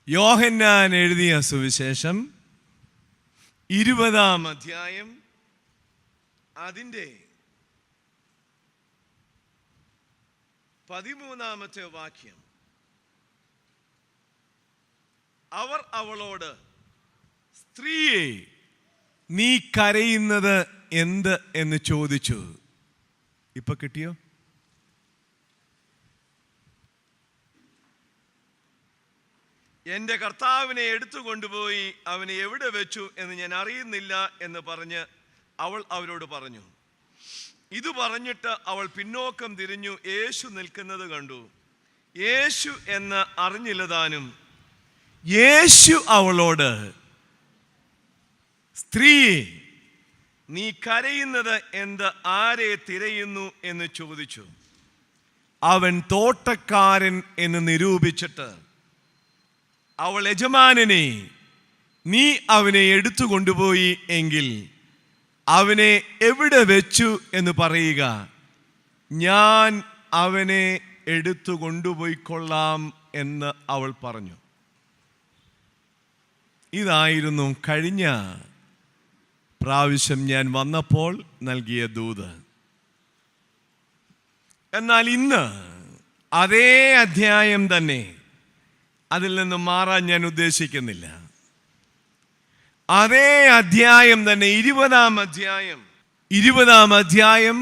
യോഹന്നാൻ എഴുതിയ സുവിശേഷം 20-ാം അധ്യായം അതിൻ്റെ 13-ാമത്തെ വാക്യം. അവർ അവളോട്, സ്ത്രീയെ, നീ കരയുന്നത് എന്ത് എന്ന് ചോദിച്ചു. ഇപ്പൊ കിട്ടിയോ? എൻ്റെ കർത്താവിനെ എടുത്തുകൊണ്ടുപോയി അവനെ എവിടെ വെച്ചു എന്ന് ഞാൻ അറിയുന്നില്ല എന്ന് പറഞ്ഞ് അവൾ അവരോട് പറഞ്ഞു. ഇത് പറഞ്ഞിട്ട് അവൾ പിന്നോക്കം തിരിഞ്ഞു യേശു നിൽക്കുന്നത് കണ്ടു. യേശു എന്ന് അറിഞ്ഞില്ല താനും. യേശു അവളോട്, സ്ത്രീയെ, നീ കരയുന്നത് എന്ത്? ആരെ തിരയുന്നു എന്ന് ചോദിച്ചു. അവൻ തോട്ടക്കാരൻ എന്ന് നിരൂപിച്ചിട്ട് അവൾ യജമാനനെ, നീ അവനെ എടുത്തു കൊണ്ടുപോയി എങ്കിൽ അവനെ എവിടെ വെച്ചു എന്ന് പറയുക, ഞാൻ അവനെ എടുത്തു കൊണ്ടുപോയിക്കൊള്ളാം എന്ന് അവൾ പറഞ്ഞു. ഇതായിരുന്നു കഴിഞ്ഞ പ്രാവശ്യം ഞാൻ വന്നപ്പോൾ നൽകിയ ദൂത്. എന്നാൽ ഇന്ന് അതേ അധ്യായം തന്നെ, അതിൽ നിന്ന് മാറാൻ ഞാൻ ഉദ്ദേശിക്കുന്നില്ല. അതേ അധ്യായം തന്നെ 20-ാം അധ്യായം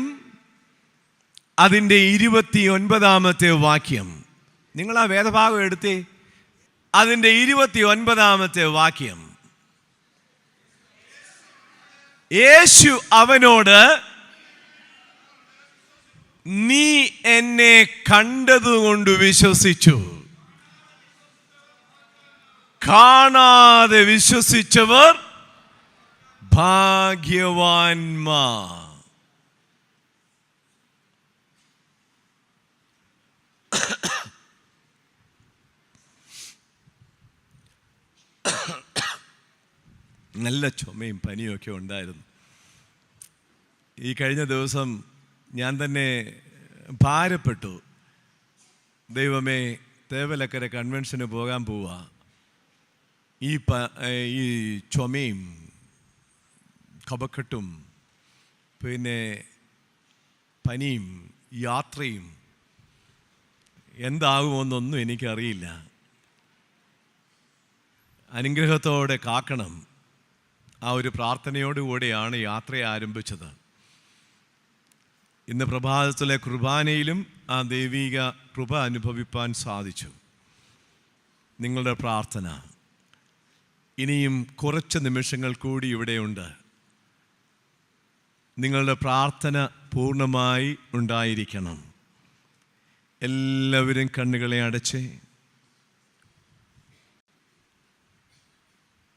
അതിൻ്റെ 29-ാമത്തെ വാക്യം. നിങ്ങൾ ആ വേദഭാഗം എടുത്തേ. അതിൻ്റെ 29-ാമത്തെ വാക്യം. യേശു അവനോട്, നീ എന്നെ കണ്ടതുകൊണ്ട് വിശ്വസിച്ചു, കാണാതെ വിശ്വസിച്ചവർ ഭാഗ്യവാന്മാർ. നല്ല ചുമയും പനിയൊക്കെ ഉണ്ടായിരുന്നു. ഈ കഴിഞ്ഞ ദിവസം ഞാൻ തന്നെ ഭാരപ്പെട്ടു. ദൈവമേ, തേവലക്കര കൺവെൻഷന് പോകാൻ പോവാ. ഈ ചുമയും കഫക്കെട്ടും പിന്നെ പനിയും യാത്രയും എന്താകുമെന്നൊന്നും എനിക്കറിയില്ല. അനുഗ്രഹത്തോടെ കാക്കണം. ആ ഒരു പ്രാർത്ഥനയോടുകൂടിയാണ് യാത്ര ആരംഭിച്ചത്. ഇന്ന് പ്രഭാതത്തിലെ കുർബാനയിലും ആ ദൈവിക കൃപ അനുഭവിപ്പാൻ സാധിച്ചു. നിങ്ങളുടെ പ്രാർത്ഥന ഇനിയും കുറച്ച് നിമിഷങ്ങൾ കൂടി ഇവിടെയുണ്ട്. നിങ്ങളുടെ പ്രാർത്ഥന പൂർണ്ണമായി ഉണ്ടായിരിക്കണം. എല്ലാവരും കണ്ണുകളെ അടച്ച്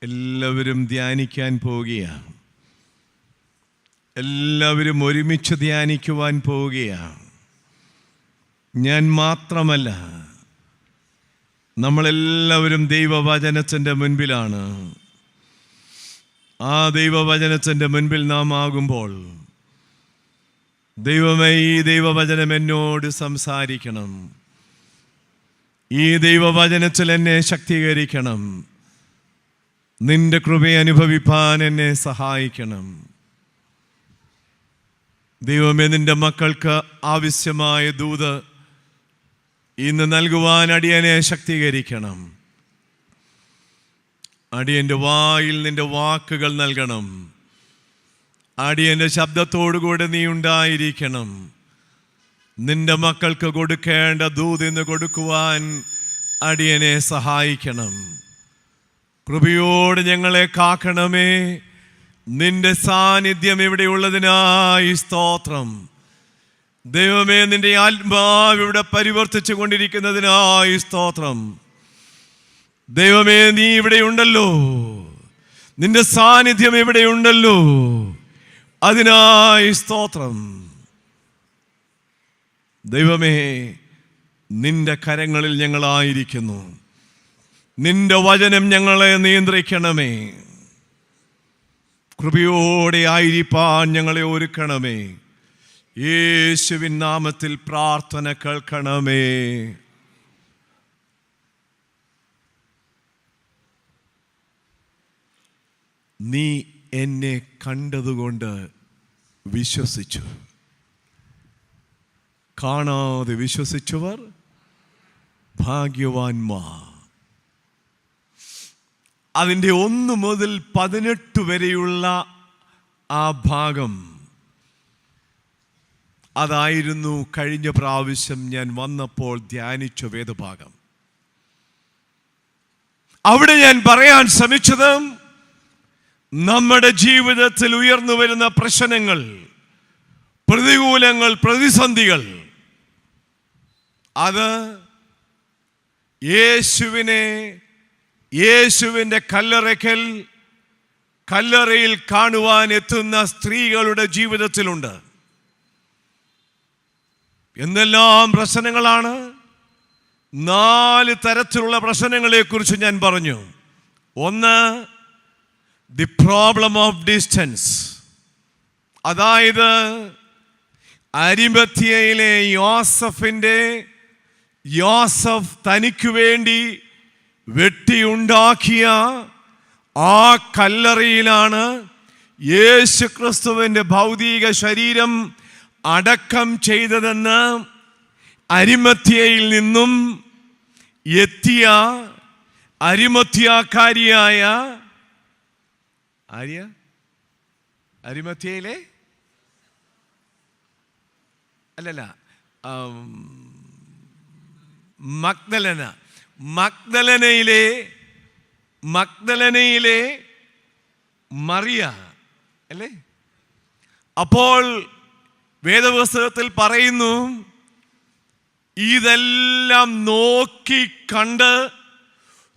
എല്ലാവരും ധ്യാനിക്കാൻ പോവുകയാണ്. എല്ലാവരും ഒരുമിച്ച് ധ്യാനിക്കുവാൻ പോവുകയാണ്. ഞാൻ മാത്രമല്ല, നമ്മളെല്ലാവരും ദൈവവചനത്തിൻ്റെ മുൻപിലാണ്. ആ ദൈവവചനത്തിൻ്റെ മുൻപിൽ നാം ആകുമ്പോൾ, ദൈവമേ, ഈ ദൈവവചനം എന്നോട് സംസാരിക്കണം. ഈ ദൈവവചനത്തിൽ എന്നെ ശക്തീകരിക്കണം. നിന്റെ കൃപയെ അനുഭവിപ്പാൻ എന്നെ സഹായിക്കണം. ദൈവമേ, നിന്റെ മക്കൾക്ക് ആവശ്യമായ ദൂത് ഇന്ന് നൽകുവാൻ അടിയനെ ശക്തീകരിക്കണം. അടിയൻ്റെ വായിൽ നിന്റെ വാക്കുകൾ നൽകണം. അടിയൻ്റെ ശബ്ദത്തോടുകൂടെ നീ ഉണ്ടായിരിക്കണം. നിന്റെ മക്കൾക്ക് കൊടുക്കേണ്ട ദൂത് ഇന്ന് കൊടുക്കുവാൻ അടിയനെ സഹായിക്കണം. കൃപയോട് ഞങ്ങളെ കാക്കണമേ. നിന്റെ സാന്നിധ്യം ഇവിടെ ഉള്ളതിനായി സ്തോത്രം. ദൈവമേ, നിന്റെ ആത്മാവ് ഇവിടെ പരിവർത്തിച്ചു കൊണ്ടിരിക്കുന്നതിനായി സ്തോത്രം. ദൈവമേ, നീ ഇവിടെയുണ്ടല്ലോ. നിന്റെ സാന്നിധ്യം ഇവിടെയുണ്ടല്ലോ. അതിനായി സ്തോത്രം. ദൈവമേ, നിന്റെ കരങ്ങളിൽ ഞങ്ങളായിരിക്കുന്നു. നിന്റെ വചനം ഞങ്ങളെ നിയന്ത്രിക്കണമേ. കൃപയോടെ ആയിരിക്കാൻ ഞങ്ങളെ ഒരുക്കണമേ. യേശുവിൻ നാമത്തിൽ പ്രാർത്ഥന കേൾക്കണമേ. നീ എന്നെ കണ്ടതുകൊണ്ട് വിശ്വസിച്ചു. കാണാതെ വിശ്വസിച്ചവർ ഭാഗ്യവാന്മാർ. അതിൻ്റെ 1 മുതൽ 18 വരെയുള്ള ആ ഭാഗം, അതായിരുന്നു കഴിഞ്ഞ പ്രാവശ്യം ഞാൻ വന്നപ്പോൾ ധ്യാനിച്ച വേദഭാഗം. അവിടെ ഞാൻ പറയാൻ ശ്രമിച്ചത്, നമ്മുടെ ജീവിതത്തിൽ ഉയർന്നു വരുന്ന പ്രശ്നങ്ങൾ, പ്രതികൂലങ്ങൾ, പ്രതിസന്ധികൾ, അത് യേശുവിൻ്റെ കല്ലറയിൽ കാണുവാൻ എത്തുന്ന സ്ത്രീകളുടെ ജീവിതത്തിലുണ്ട്. എന്തെല്ലാം പ്രശ്നങ്ങളാണ്? 4 തരത്തിലുള്ള പ്രശ്നങ്ങളെ കുറിച്ച് ഞാൻ പറഞ്ഞു. 1, ദി പ്രോബ്ലം ഓഫ് ഡിസ്റ്റൻസ്. അതായത് അരിമത്ഥ്യയിലെ യോസഫ് തനിക്ക് വേണ്ടി വെട്ടിയുണ്ടാക്കിയ ആ കല്ലറയിലാണ് യേശുക്രിസ്തുവിൻ്റെ ഭൗതിക ശരീരം അടക്കം ചെയ്തതെന്ന് അരിമത്ഥ്യയിൽ നിന്നും എത്തിയ അരിമത്ഥ്യക്കാരിയായ അരിമത്ഥ്യയിലെ മഗ്ദലനയിലെ മറിയ അല്ലേ? അപ്പോൾ വേദപുസ്തകത്തിൽ പറയുന്നു, ഇതെല്ലാം നോക്കി കണ്ട്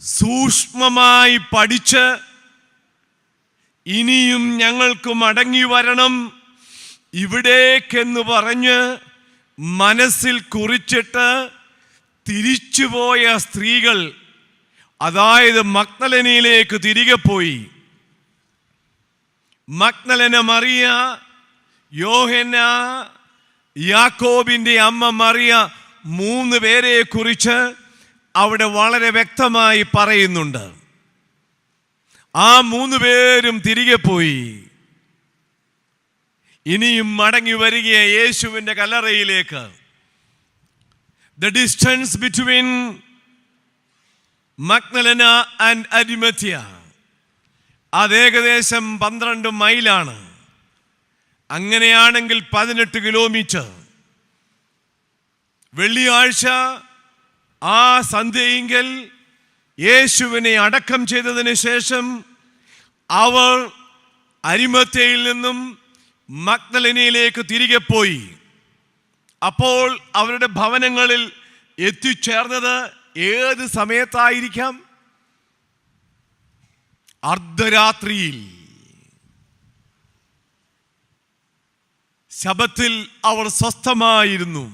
സൂക്ഷ്മമായി പഠിച്ച് ഇനിയും ഞങ്ങൾക്ക് മടങ്ങി വരണം ഇവിടേക്കെന്ന് പറഞ്ഞ് മനസ്സിൽ കുറിച്ചിട്ട് തിരിച്ചുപോയ സ്ത്രീകൾ, അതായത് മഗ്ദലനയിലേക്ക് തിരികെ പോയി. മഗ്ദലന മറിയ, യോഹന്ന, യാക്കോബിൻ്റെ അമ്മ മറിയ, 3 പേരെ കുറിച്ച് അവിടെ വളരെ വ്യക്തമായി പറയുന്നുണ്ട്. ആ 3 പേരും തിരികെ പോയി. ഇനിയും മടങ്ങി വരികയെ യേശുവിൻ്റെ കല്ലറയിലേക്ക്. The distance between Magdala and Arimathea അത് ഏകദേശം 12 മൈലാണ്. അങ്ങനെയാണെങ്കിൽ 18 കിലോമീറ്റർ. വെള്ളിയാഴ്ച ആ സന്ധ്യയെങ്കിൽ യേശുവിനെ അടക്കം ചെയ്തതിന് ശേഷം അവർ അരിമത്ഥ്യയിൽ നിന്നും മഗ്ദലനയിലേക്ക് തിരികെ പോയി. അപ്പോൾ അവരുടെ ഭവനങ്ങളിൽ എത്തിച്ചേർന്നത് ഏത് സമയത്തായിരിക്കാം? അർദ്ധരാത്രിയിൽ. ശബത്തിൽ അവർ സ്വസ്ഥമായിരുന്നു.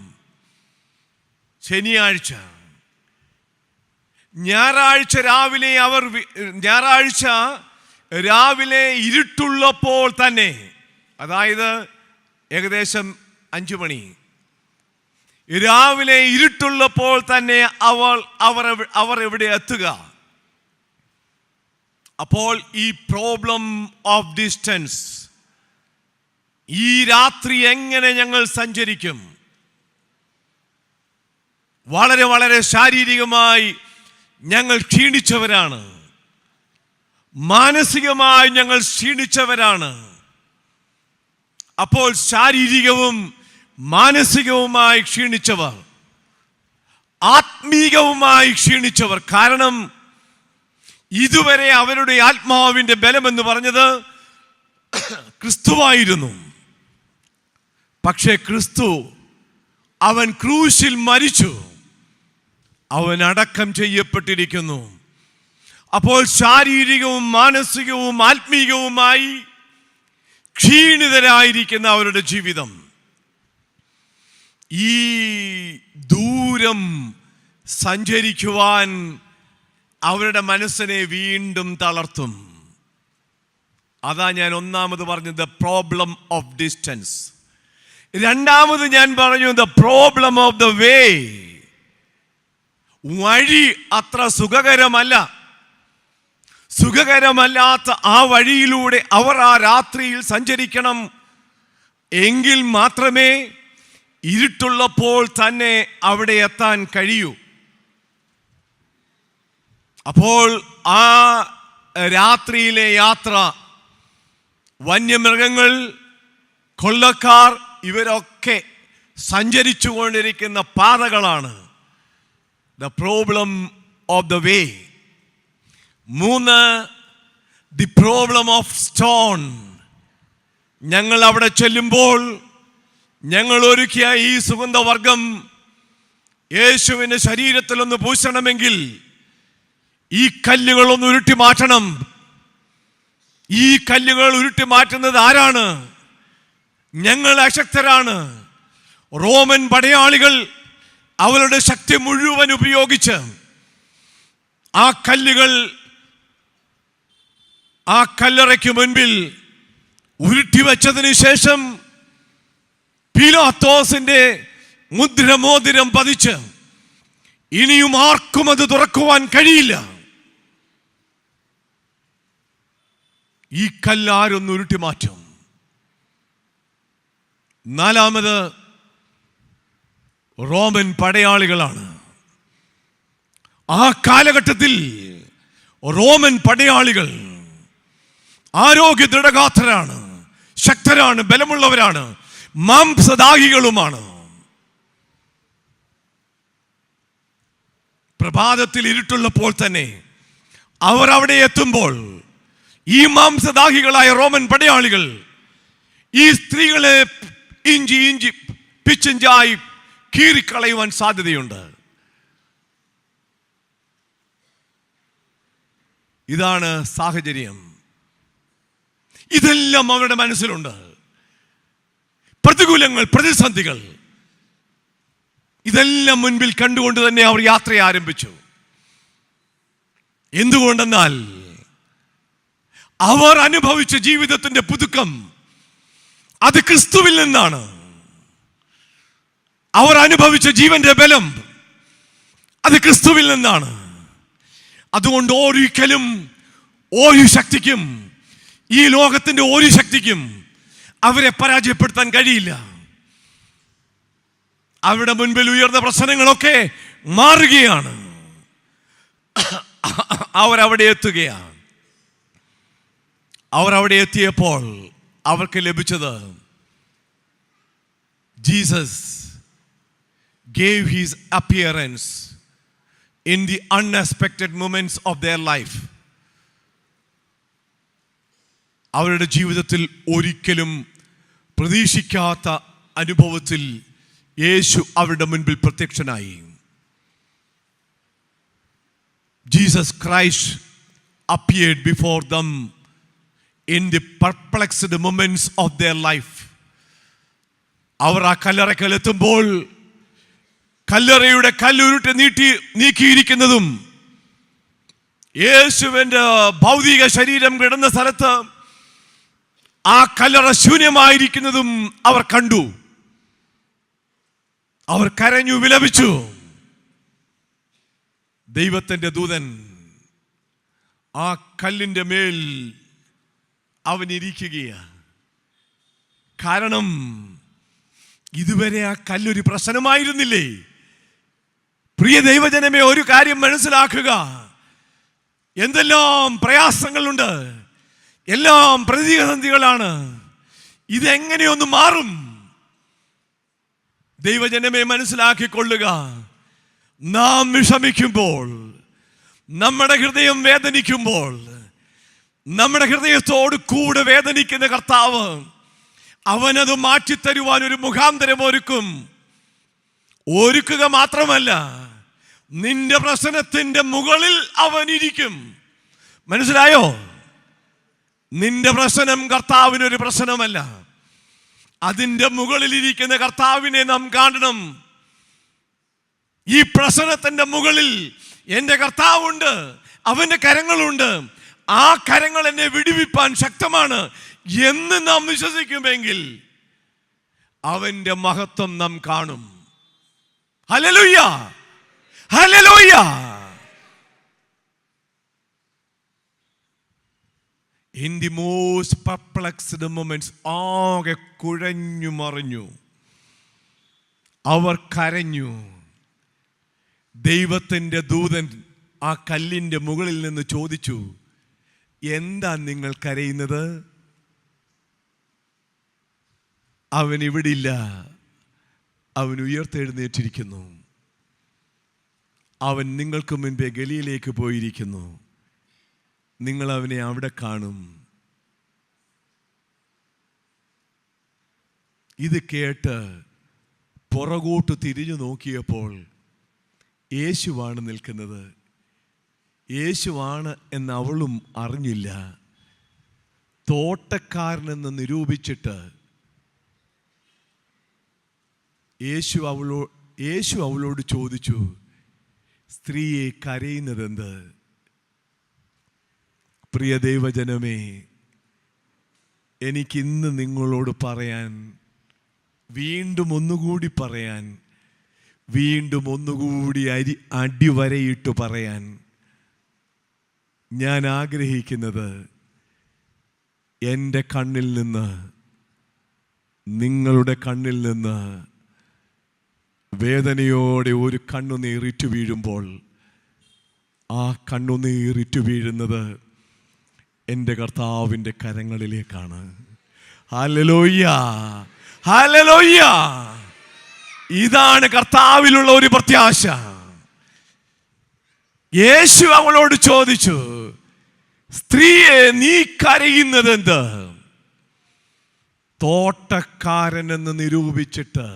ഞായറാഴ്ച രാവിലെ ഇരുട്ടുള്ളപ്പോൾ തന്നെ, അതായത് ഏകദേശം 5 മണി, രാവിലെ ഇരുട്ടുള്ളപ്പോൾ തന്നെ അവർ എവിടെ എത്തുക? അപ്പോൾ ഈ പ്രോബ്ലം ഓഫ് ഡിസ്റ്റൻസ്, ഈ രാത്രി എങ്ങനെ ഞങ്ങൾ സഞ്ചരിക്കും? വളരെ വളരെ ശാരീരികമായി ഞങ്ങൾ ക്ഷീണിച്ചവരാണ്, മാനസികമായി ഞങ്ങൾ ക്ഷീണിച്ചവരാണ്. അപ്പോൾ ശാരീരികവും മാനസികവുമായി ക്ഷീണിച്ചവർ, ആത്മീകവുമായി ക്ഷീണിച്ചവർ. കാരണം ഇതുവരെ അവരുടെ ആത്മാവിൻ്റെ ബലമെന്ന് പറഞ്ഞത് ക്രിസ്തുവായിരുന്നു. പക്ഷേ ക്രിസ്തു, അവൻ ക്രൂശിൽ മരിച്ചു, അവൻ അടക്കം ചെയ്യപ്പെട്ടിരിക്കുന്നു. അപ്പോൾ ശാരീരികവും മാനസികവും ആത്മീകവുമായി ക്ഷീണിതരായിരിക്കുന്ന അവരുടെ ജീവിതം ഈ ദൂരം സഞ്ചരിക്കുവാൻ അവരുടെ മനസ്സിനെ വീണ്ടും തളർത്തും. അതാ ഞാൻ ഒന്നാമത് പറഞ്ഞത്, ദ പ്രോബ്ലം ഓഫ് ഡിസ്റ്റൻസ്. രണ്ടാമത് ഞാൻ പറഞ്ഞു, ദ പ്രോബ്ലം ഓഫ് ദ വേ. വഴി അത്ര സുഖകരമല്ല. സുഖകരമല്ലാത്ത ആ വഴിയിലൂടെ അവർ ആ രാത്രിയിൽ സഞ്ചരിക്കണം. എങ്കിൽ മാത്രമേ ഇരുട്ടുള്ളപ്പോൾ തന്നെ അവിടെ എത്താൻ കഴിയൂ. അപ്പോൾ ആ രാത്രിയിലെ യാത്ര, വന്യമൃഗങ്ങൾ, കൊള്ളക്കാർ, ഇവരൊക്കെ സഞ്ചരിച്ചു കൊണ്ടിരിക്കുന്ന പാതകളാണ്. The problem of the way. 3, the problem of stone. ഞങ്ങൾ അവിടെ ചെല്ലുമ്പോൾ ഞങ്ങൾ ഒരുക്കിയ ഈ സുഗന്ധവർഗം യേശുവിൻ്റെ ശരീരത്തിൽ ഒന്ന് പൂശണമെങ്കിൽ ഈ കല്ലുകളൊന്ന് ഉരുട്ടി മാറ്റണം. ഈ കല്ലുകൾ ഉരുട്ടി മാറ്റുന്നത് ആരാണ്? ഞങ്ങൾ അശക്തരാണ്. റോമൻ പടയാളികൾ അവരുടെ ശക്തി മുഴുവൻ ഉപയോഗിച്ച് ആ കല്ലുകൾ ആ കല്ലറയ്ക്ക് മുൻപിൽ ഉരുട്ടി വെച്ചതിന് ശേഷം പീലാത്തോസിന്റെ മുദ്രമോതിരം പതിച്ച് ഇനിയും ആർക്കും അത് തുറക്കുവാൻ കഴിയില്ല. ഈ കല്ലാരൊന്ന് ഉരുട്ടി മാറ്റും. 4, റോമൻ പടയാളികളാണ്. ആ കാലഘട്ടത്തിൽ റോമൻ പടയാളികൾ ആരോഗ്യ ദൃഢഗാത്രരാണ്, ശക്തരാണ്, ബലമുള്ളവരാണ്, മാംസദാഹികളുമാണ്. പ്രഭാതത്തിൽ ഇരുട്ടുള്ളപ്പോൾ തന്നെ അവർ അവിടെ എത്തുമ്പോൾ ഈ മാംസദാഹികളായ റോമൻ പടയാളികൾ ഈ സ്ത്രീകളെ ഇഞ്ചി പിച്ചിഞ്ചായി കീറിക്കളയുവാൻ സാധ്യതയുണ്ട്. ഇതാണ് സാഹചര്യം. ഇതെല്ലാം അവരുടെ മനസ്സിലുണ്ട്. പ്രതികൂലങ്ങൾ, പ്രതിസന്ധികൾ, ഇതെല്ലാം മുൻപിൽ കണ്ടുകൊണ്ട് തന്നെ അവർ യാത്ര ആരംഭിച്ചു. എന്തുകൊണ്ടെന്നാൽ അവർ അനുഭവിച്ച ജീവിതത്തിന്റെ പുതുക്കം അത് ക്രിസ്തുവിൽ നിന്നാണ്. അവർ അനുഭവിച്ച ജീവന്റെ ബലം അത് ക്രിസ്തുവിൽ നിന്നാണ്. അതുകൊണ്ട് ഒരിക്കലും ഒരു ശക്തിക്കും, ഈ ലോകത്തിന്റെ ഒരു ശക്തിക്കും അവരെ പരാജയപ്പെടുത്താൻ കഴിയില്ല. അവരുടെ മുൻപിൽ ഉയർന്ന പ്രശ്നങ്ങളൊക്കെ മാറുകയാണ്. അവരവിടെ എത്തുകയാണ്. അവരവിടെ എത്തിയപ്പോൾ അവർക്ക് ലഭിച്ചത്, Jesus gave his appearance in the unexpected moments of their life. അവരുടെ ജീവിതത്തിൽ ഒരിക്കലും പ്രതീക്ഷിക്കാത്ത അനുഭവത്തിൽ യേശു അവരുടെ മുൻപിൽ പ്രത്യക്ഷനായി. Jesus Christ appeared before them in the perplexed moments of their life. അവർ ആ കല്ലറയ്ക്കൽ എത്തുമ്പോൾ കല്ലറയുടെ കല്ലുരുട്ട് നീക്കിയിരിക്കുന്നതും യേശുവിന്റെ ഭൗതിക ശരീരം കിടന്ന സ്ഥലത്ത് ആ കല്ലറ ശൂന്യമായിരിക്കുന്നതും അവർ കണ്ടു. അവർ കരഞ്ഞു, വിലപിച്ചു. ദൈവത്തിന്റെ ദൂതൻ ആ കല്ലിന്റെ മേൽ അവനിരിക്കുകയാണ്. കാരണം ഇതുവരെ ആ കല്ലൊരു പ്രശ്നമായിരുന്നില്ലേ? പ്രിയ ദൈവജനമേ, ഒരു കാര്യം മനസ്സിലാക്കുക. എന്തെല്ലാം പ്രയാസങ്ങളുണ്ട്, എല്ലാം പ്രതിസന്ധികളാണ്. ഇതെങ്ങനെയൊന്ന് മാറും? ദൈവജനമേ, മനസ്സിലാക്കിക്കൊള്ളുക. നാം വിഷമിക്കുമ്പോൾ, നമ്മുടെ ഹൃദയം വേദനിക്കുമ്പോൾ, നമ്മുടെ ഹൃദയത്തോട് കൂടെ വേദനിക്കുന്ന കർത്താവ് അവനത് മാറ്റിത്തരുവാൻ ഒരു മുഖാന്തരം ഒരുക്കുക മാത്രമല്ല, നിന്റെ പ്രശ്നത്തിന്റെ മുകളിൽ അവൻ ഇരിക്കും. മനസ്സിലായോ? നിന്റെ പ്രശ്നം കർത്താവിനൊരു പ്രശ്നമല്ല. അതിന്റെ മുകളിൽ ഇരിക്കുന്ന കർത്താവിനെ നാം കാണണം. ഈ പ്രശ്നത്തിന്റെ മുകളിൽ എൻ്റെ കർത്താവുണ്ട്, അവന്റെ കരങ്ങളുണ്ട്. ആ കരങ്ങൾ എന്നെ വിടുവിപ്പാൻ ശക്തമാണ് എന്ന് നാം വിശ്വസിക്കുമെങ്കിൽ അവന്റെ മഹത്വം നാം കാണും. Hallelujah, hallelujah. In the most perplexed moments ആകെ കുഴഞ്ഞു മറിഞ്ഞു. അവർ കരഞ്ഞു. ദൈവത്തിൻ്റെ ദൂതൻ ആ കല്ലിൻ്റെ മുകളിൽ നിന്ന് ചോദിച്ചു, എന്താ നിങ്ങൾ കരയുന്നത്? അവൻ ഇവിടില്ല, അവൻ ഉയർത്തെഴുന്നേറ്റിരിക്കുന്നു. അവൻ നിങ്ങൾക്ക് മുൻപേ ഗലീലയിലേക്ക് പോയിരിക്കുന്നു. നിങ്ങൾ അവനെ അവിടെ കാണും. ഇത് കേട്ട് പുറകോട്ട് തിരിഞ്ഞു നോക്കിയപ്പോൾ യേശുവാണ് നിൽക്കുന്നത്. യേശുവാണ് എന്ന് അവളും അറിഞ്ഞില്ല. തോട്ടക്കാരനെന്ന് നിരൂപിച്ചിട്ട് യേശു അവളോട് ചോദിച്ചു, സ്ത്രീയെ കരയുന്നതെന്ത്? പ്രിയ ദൈവജനമേ, എനിക്കിന്ന് നിങ്ങളോട് പറയാൻ, വീണ്ടും ഒന്നുകൂടി പറയാൻ, വീണ്ടും ഒന്നുകൂടി അടിവരയിട്ട് പറയാൻ ഞാൻ ആഗ്രഹിക്കുന്നത്, എൻ്റെ കണ്ണിൽ നിന്ന്, നിങ്ങളുടെ കണ്ണിൽ നിന്ന് വേദനയോടെ ഒരു കണ്ണുനീറിറ്റു വീഴുമ്പോൾ ആ കണ്ണുനീറിറ്റു വീഴുന്നത് എൻ്റെ കർത്താവിൻ്റെ കരങ്ങളിലേക്കാണ്. Hallelujah, hallelujah. ഇതാണ് കർത്താവിലുള്ള ഒരു പ്രത്യാശ. യേശു അവളോട് ചോദിച്ചു, സ്ത്രീയെ നീ കരയുന്നതെന്ത്? തോട്ടക്കാരനെന്ന് നിരൂപിച്ചിട്ട്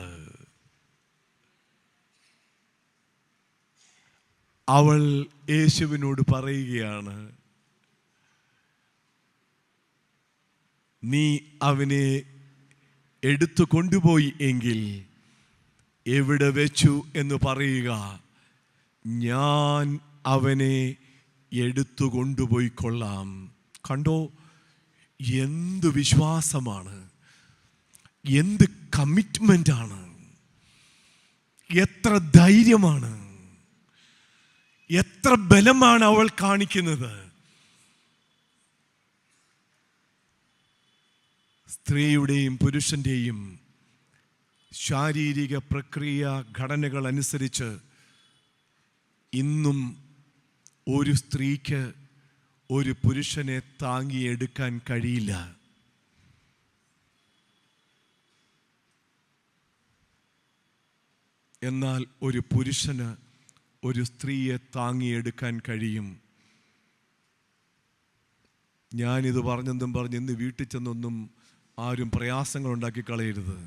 അവൾ യേശുവിനോട് പറയുകയാണ്, നീ അവനെ എടുത്തു കൊണ്ടുപോയി എങ്കിൽ എവിടെ വെച്ചു എന്ന് പറയുക, ഞാൻ അവനെ എടുത്തു കൊണ്ടുപോയിക്കൊള്ളാം. കണ്ടോ, എന്ത് വിശ്വാസമാണ്, എന്ത് കമ്മിറ്റ്മെന്റ് ആണ്, എത്ര ധൈര്യമാണ്, എത്ര ബലമാണ് അവൾ കാണിക്കുന്നത്. സ്ത്രീയുടെയും പുരുഷന്റെയും ശാരീരിക പ്രക്രിയ ഘടനകൾ അനുസരിച്ച് ഇന്നും ഒരു സ്ത്രീക്ക് ഒരു പുരുഷനെ താങ്ങിയെടുക്കാൻ കഴിയില്ല. എന്നാൽ ഒരു പുരുഷന് ഒരു സ്ത്രീയെ താങ്ങിയെടുക്കാൻ കഴിയും. ഞാനിത് പറഞ്ഞെന്നും പറഞ്ഞ് ഇന്ന് വീട്ടിൽ ചെന്നൊന്നും ആരും പ്രയാസങ്ങൾ ഉണ്ടാക്കി കളയരുത്.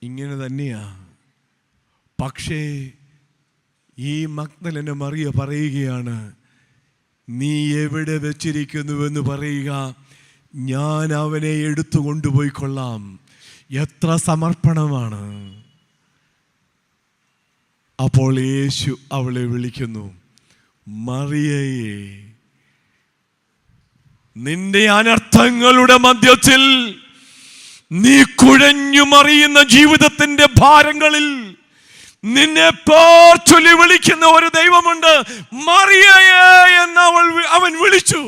ഇങ്ങനെ തന്നെയാ. പക്ഷേ ഈ മഗ്ദലന മറിയ പറയുകയാണ്, നീ എവിടെ വെച്ചിരിക്കുന്നുവെന്ന് പറയുക, ഞാൻ അവനെ എടുത്തു കൊണ്ടുപോയിക്കൊള്ളാം. എത്ര സമർപ്പണമാണ്. അപ്പോൾ യേശു അവളെ വിളിക്കുന്നു, മറിയയെ. നിന്റെ അനർത്ഥങ്ങളുടെ മധ്യത്തിൽ നീ കുഴഞ്ഞു മറിയുന്ന ജീവിതത്തിന്റെ ഭാരങ്ങളിൽ നിന്നെ പേർ ചൊല്ലി വിളിക്കുന്ന ഒരു ദൈവമുണ്ട്. മറിയയെ എന്ന് അവൻ വിളിച്ചു.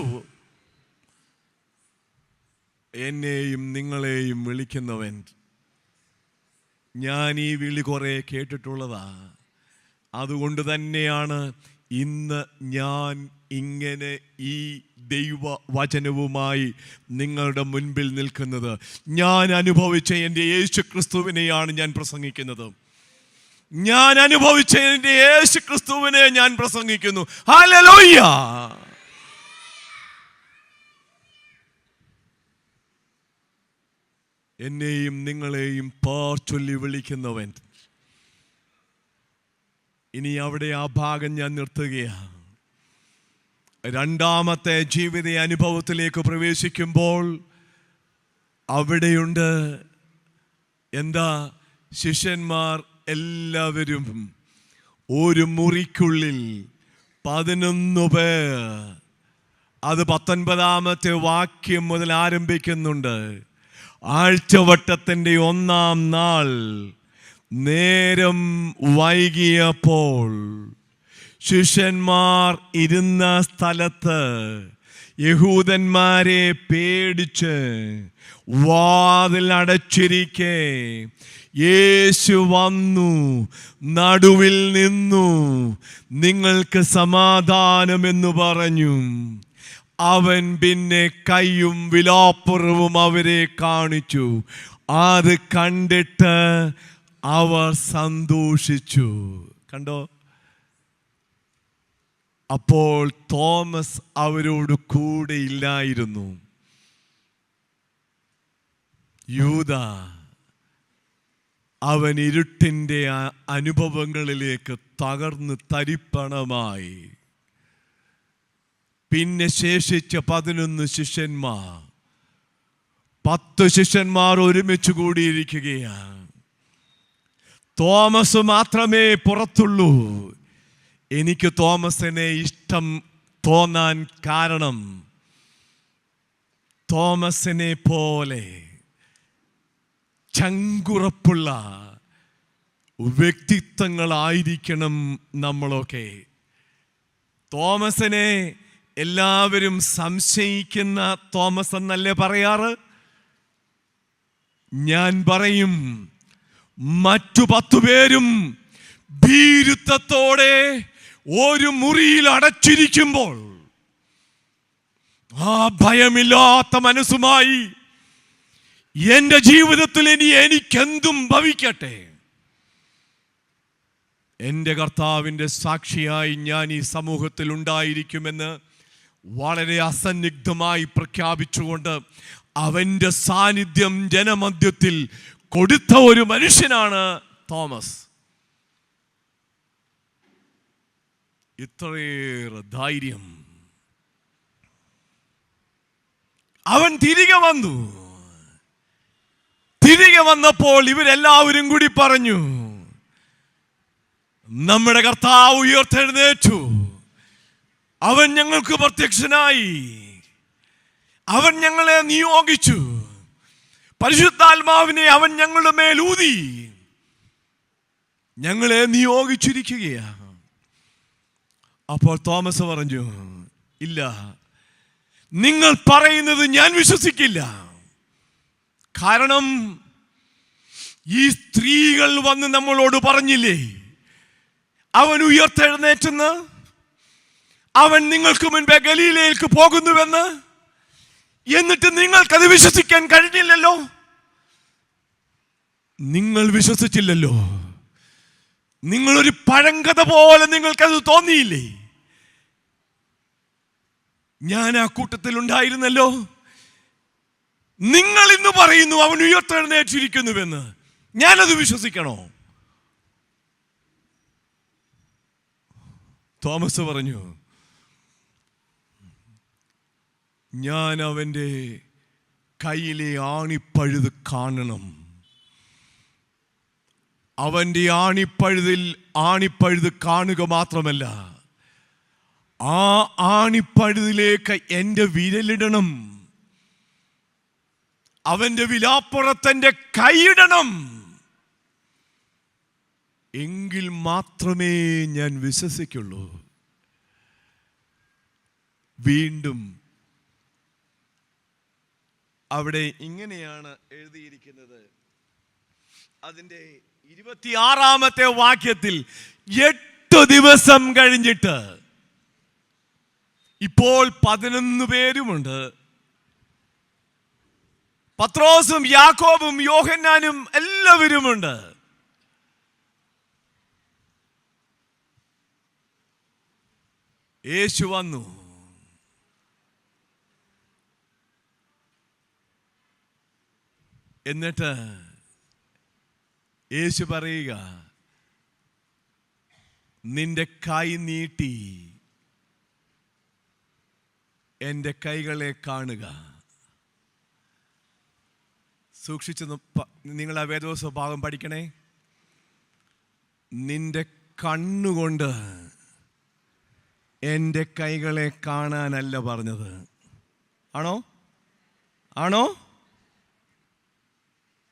എന്നെയും നിങ്ങളെയും വിളിക്കുന്നവൻ. ഞാൻ ഈ വിളി കുറെ കേട്ടിട്ടുള്ളതാ. അതുകൊണ്ട് തന്നെയാണ് ഇന്ന് ഞാൻ ഇങ്ങനെ ഈ ദൈവവചനവുമായി നിങ്ങളുടെ മുൻപിൽ നിൽക്കുന്നത്. ഞാൻ അനുഭവിച്ച എൻ്റെ യേശു ക്രിസ്തുവിനെയാണ് ഞാൻ പ്രസംഗിക്കുന്നത്. ഞാൻ അനുഭവിച്ച എൻ്റെ യേശു ക്രിസ്തുവിനെ ഞാൻ പ്രസംഗിക്കുന്നു. ഹല്ലേലൂയ. എന്നെയും നിങ്ങളെയും പേർ ചൊല്ലി വിളിക്കുന്നവൻ. ഇനി അവിടെ ആ ഭാഗം ഞാൻ നിർത്തുകയാണ്. രണ്ടാമത്തെ ജീവിത അനുഭവത്തിലേക്ക് പ്രവേശിക്കുമ്പോൾ അവിടെയുണ്ട് എന്താ, ശിഷ്യന്മാർ എല്ലാവരും ഒരു മുറിക്കുള്ളിൽ 11 പേർ. അത് 19-ാമത്തെ വാക്യം മുതൽ ആരംഭിക്കുന്നുണ്ട്. ആഴ്ചവട്ടത്തിൻ്റെ 1-ാം നാൾ നേരം വൈകിയപ്പോൾ ശിഷ്യന്മാർ ഇരുന്ന സ്ഥലത്ത് യഹൂദന്മാരെ പേടിച്ച് വാതിൽ അടച്ചിരിക്കെ യേശു വന്നു, നടുവിൽ നിന്നു, നിങ്ങൾക്ക് സമാധാനമെന്ന് പറഞ്ഞു. അവൻ പിന്നെ കൈയും വിലാപ്പുറവും അവരെ കാണിച്ചു. അത് കണ്ടിട്ട് അവർ സന്തോഷിച്ചു. കണ്ടോ? അപ്പോൾ തോമസ് അവരോട് കൂടെ ഇല്ലായിരുന്നു. യൂദ അവൻ ഇരുട്ടിൻ്റെ അനുഭവങ്ങളിലേക്ക് തകർന്ന് തരിപ്പണമായി. പിന്നെ ശേഷിച്ച 11 ശിഷ്യന്മാർ, 10 ശിഷ്യന്മാർ ഒരുമിച്ച് കൂടിയിരിക്കുകയാണ്. തോമസ് മാത്രമേ പുറത്തുള്ളൂ. എനിക്ക് തോമസിനെ ഇഷ്ടം തോന്നാൻ കാരണം തോമസിനെ പോലെ ചങ്കുറപ്പുള്ള വ്യക്തിത്വങ്ങളായിരിക്കണം നമ്മളൊക്കെ. തോമസിനെ എല്ലാവരും സംശയിക്കുന്ന തോമസ് എന്നല്ലേ പറയാറ്? ഞാൻ പറയും, മറ്റു 10 പേരും ഭീരുത്വത്തോടെ ഒരു മുറിയിൽ അടച്ചിരിക്കുമ്പോൾ ആ ഭയമില്ലാത്ത മനസ്സുമായി എൻ്റെ ജീവിതത്തിൽ ഇനി എനിക്കെന്തും ഭവിക്കട്ടെ, എൻ്റെ കർത്താവിൻ്റെ സാക്ഷിയായി ഞാൻ ഈ സമൂഹത്തിൽ ഉണ്ടായിരിക്കുമെന്ന് വളരെ അസന്നിഗ്ധമായി പ്രഖ്യാപിച്ചുകൊണ്ട് അവൻ്റെ സാന്നിധ്യം ജനമധ്യത്തിൽ കൊടുത്ത ഒരു മനുഷ്യനാണ് തോമസ്. ഇത്രയേറെ ധൈര്യം. അവൻ തിരികെ വന്നു. തിരികെ വന്നപ്പോൾ ഇവരെല്ലാവരും കൂടി പറഞ്ഞു, നമ്മുടെ കർത്താവ് ഉയർത്തെഴുന്നേറ്റു, അവൻ ഞങ്ങൾക്ക് പ്രത്യക്ഷനായി, അവൻ ഞങ്ങളെ നിയോഗിച്ചു, പരിശുദ്ധാത്മാവിനെ അവൻ ഞങ്ങളുടെ മേൽ ഊതി ഞങ്ങളെ നിയോഗിച്ചിരിക്കുകയാണ്. അപ്പോൾ തോമസ് പറഞ്ഞു, ഇല്ല, നിങ്ങൾ പറയുന്നത് ഞാൻ വിശ്വസിക്കില്ല. കാരണം ഈ സ്ത്രീകൾ വന്ന് നമ്മളോട് പറഞ്ഞില്ലേ അവൻ ഉയർത്തെഴുന്നേറ്റെന്ന്, അവൻ നിങ്ങൾക്ക് മുൻപേ ഗലീലയിലേക്ക് പോകുന്നുവെന്ന്. എന്നിട്ട് നിങ്ങൾക്കത് വിശ്വസിക്കാൻ കഴിഞ്ഞില്ലല്ലോ, നിങ്ങൾ വിശ്വസിച്ചില്ലല്ലോ. നിങ്ങളൊരു പഴങ്കഥ പോലെ നിങ്ങൾക്കത് തോന്നിയില്ലേ? ഞാൻ ആ കൂട്ടത്തിൽ ഉണ്ടായിരുന്നല്ലോ. നിങ്ങൾ ഇന്ന് പറയുന്നു അവൻ ഉയർത്തെഴുന്നേറ്റിരിക്കുന്നുവെന്ന്, ഞാനത് വിശ്വസിക്കണോ? തോമസ് പറഞ്ഞു, ഞാൻ അവൻ്റെ കയ്യിലെ ആണിപ്പഴുത് കാണണം. അവൻ്റെ ആണിപ്പഴുത് കാണുക മാത്രമല്ല, ആ ആണിപ്പഴുതിലേക്ക് എൻ്റെ വിരലിടണം, അവൻ്റെ വിലാപ്പുറത്തെൻ്റെ കൈയിടണം. എങ്കിൽ മാത്രമേ ഞാൻ വിശ്വസിക്കുള്ളൂ. വീണ്ടും അവിടെ ഇങ്ങനെയാണ് എഴുതിയിരിക്കുന്നത്. അതിൻ്റെ 26-ാമത്തെ വാക്യത്തിൽ 8 ദിവസം കഴിഞ്ഞിട്ട് ഇപ്പോൾ 11 പേരുമുണ്ട്. പത്രോസും യാക്കോബും യോഹന്നാനും എല്ലാവരുമുണ്ട്. യേശു വന്നു. എന്നിട്ട് യേശു പറയുക, നിന്റെ കൈ നീട്ടി എൻ്റെ കൈകളെ കാണുക. സൂക്ഷിച്ച് നിങ്ങൾ ആ വേദോത്സവ ഭാഗം പഠിക്കണേ. നിന്റെ കണ്ണുകൊണ്ട് എൻ്റെ കൈകളെ കാണാനല്ല പറഞ്ഞത്. ആണോ?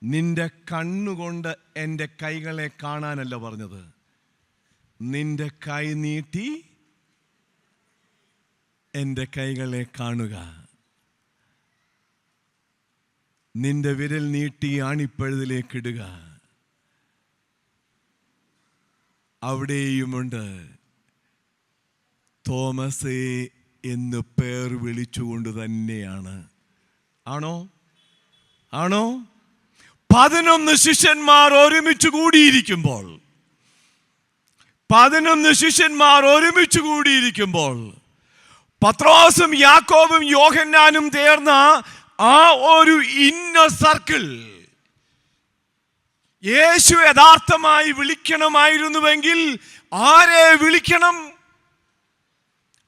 നിന്റെ കണ്ണുകൊണ്ട് എൻ്റെ കൈകളെ കാണാനല്ല പറഞ്ഞത്. നിന്റെ കൈ നീട്ടി എൻ്റെ കൈകളെ കാണുക. നിന്റെ വിരൽ നീട്ടി ആണിപ്പഴുതിലേക്കിടുക. അവിടെയുമുണ്ട് തോമസേ എന്ന് പേർ വിളിച്ചുകൊണ്ട് തന്നെയാണ്. ആണോ? 11 ശിഷ്യന്മാർ ഒരുമിച്ച് കൂടിയിരിക്കുമ്പോൾ പത്രോസും യാക്കോബും യോഹന്നാനും ചേർന്ന ആ ഒരു ഇന്നർ സർക്കിൾ യേശു യഥാർത്ഥമായി വിളിക്കണമായിരുന്നുവെങ്കിൽ ആരെ വിളിക്കണം?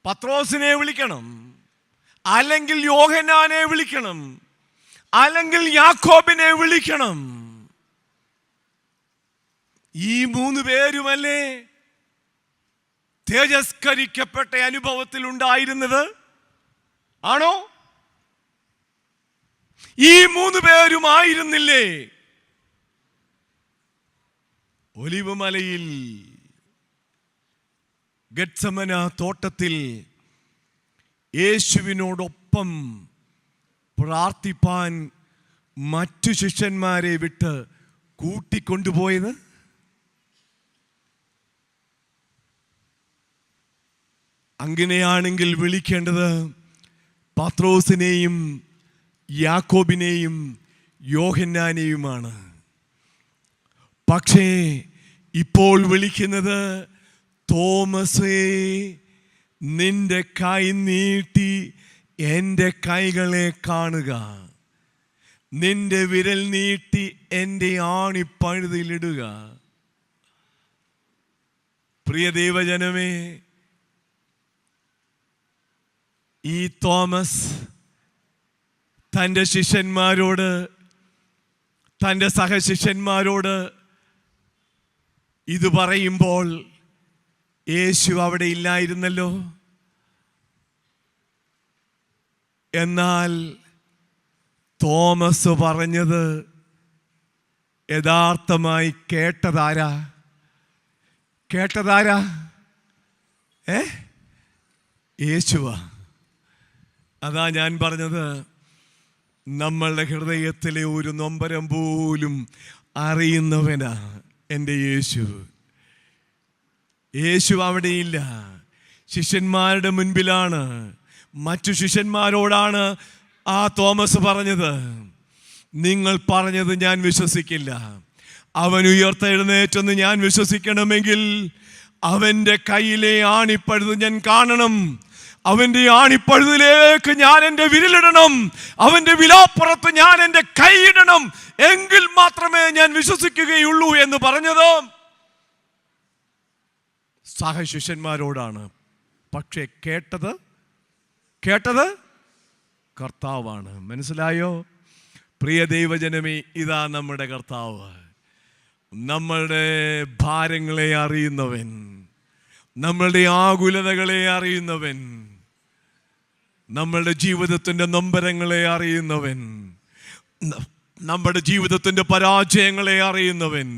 പത്രോസിനെ വിളിക്കണം, അല്ലെങ്കിൽ യോഹന്നാനെ വിളിക്കണം, അല്ലെങ്കിൽ യാക്കോബിനെ വിളിക്കണം. ഈ 3 പേരുമല്ലേ തേജസ്കരിക്കപ്പെട്ട അനുഭവത്തിൽ ഉണ്ടായിരുന്നത്? ആണോ? ഈ 3 പേരുമായിരുന്നില്ലേ ഒലിവ് മലയിൽ ഗെത്സമന തോട്ടത്തിൽ യേശുവിനോടൊപ്പം പ്രാർത്ഥിപ്പാൻ മറ്റു ശിഷ്യന്മാരെ വിട്ട് കൂട്ടിക്കൊണ്ടുപോയത്? അങ്ങനെയാണെങ്കിൽ വിളിക്കേണ്ടത് പത്രോസിനെയും യാക്കോബിനെയും യോഹന്നാനെയുമാണ്. പക്ഷേ ഇപ്പോൾ വിളിക്കുന്നത് തോമസേ, നിന്റെ കൈ നീട്ടി എൻ്റെ കൈകളെ കാണുക. നിന്റെ വിരൽ നീട്ടി എൻ്റെ ആണിപ്പഴുതിലിടുക. പ്രിയ ദൈവജനമേ, ഈ തോമസ് തൻ്റെ ശിഷ്യന്മാരോട്, തൻ്റെ സഹശിഷ്യന്മാരോട് ഇത് പറയുമ്പോൾ യേശു അവിടെ ഇല്ലായിരുന്നല്ലോ. എന്നാൽ തോമസ് പറഞ്ഞത് യഥാർത്ഥമായി കേട്ടതാരാ? യേശുവാ. അതാ ഞാൻ പറഞ്ഞത്, നമ്മളുടെ ഹൃദയത്തിലെ ഒരു നൊമ്പരം പോലും അറിയുന്നവനാ എൻ്റെ യേശു. യേശു അവിടെയില്ല, ശിഷ്യന്മാരുടെ മുൻപിലാണ്. മറ്റു ശിഷ്യന്മാരോടാണ് ആ തോമസ് പറഞ്ഞത്, നിങ്ങൾ പറഞ്ഞത് ഞാൻ വിശ്വസിക്കില്ല. അവൻ ഉയർത്തെഴുന്നേറ്റെന്ന് ഞാൻ വിശ്വസിക്കണമെങ്കിൽ അവൻ്റെ കയ്യിലെ ആണിപ്പഴുത് ഞാൻ കാണണം. അവൻ്റെ ആണിപ്പഴുതിലേക്ക് ഞാൻ എൻ്റെ വിരലിടണം. അവൻ്റെ വിലാപ്പുറത്ത് ഞാൻ എൻ്റെ കൈയിടണം. എങ്കിൽ മാത്രമേ ഞാൻ വിശ്വസിക്കുകയുള്ളൂ എന്ന് പറഞ്ഞത് സഹശിഷ്യന്മാരോടാണ്. പക്ഷേ കേട്ടത് കർത്താവാണ്. മനസ്സിലായോ? പ്രിയ ദൈവജനമേ, ഇതാ നമ്മുടെ കർത്താവ്. നമ്മളുടെ ഭാരങ്ങളെ അറിയുന്നവൻ, നമ്മളുടെ ആകുലതകളെ അറിയുന്നവൻ, നമ്മളുടെ ജീവിതത്തിൻ്റെ നൊമ്പരങ്ങളെ അറിയുന്നവൻ, നമ്മുടെ ജീവിതത്തിൻ്റെ പരാജയങ്ങളെ അറിയുന്നവൻ,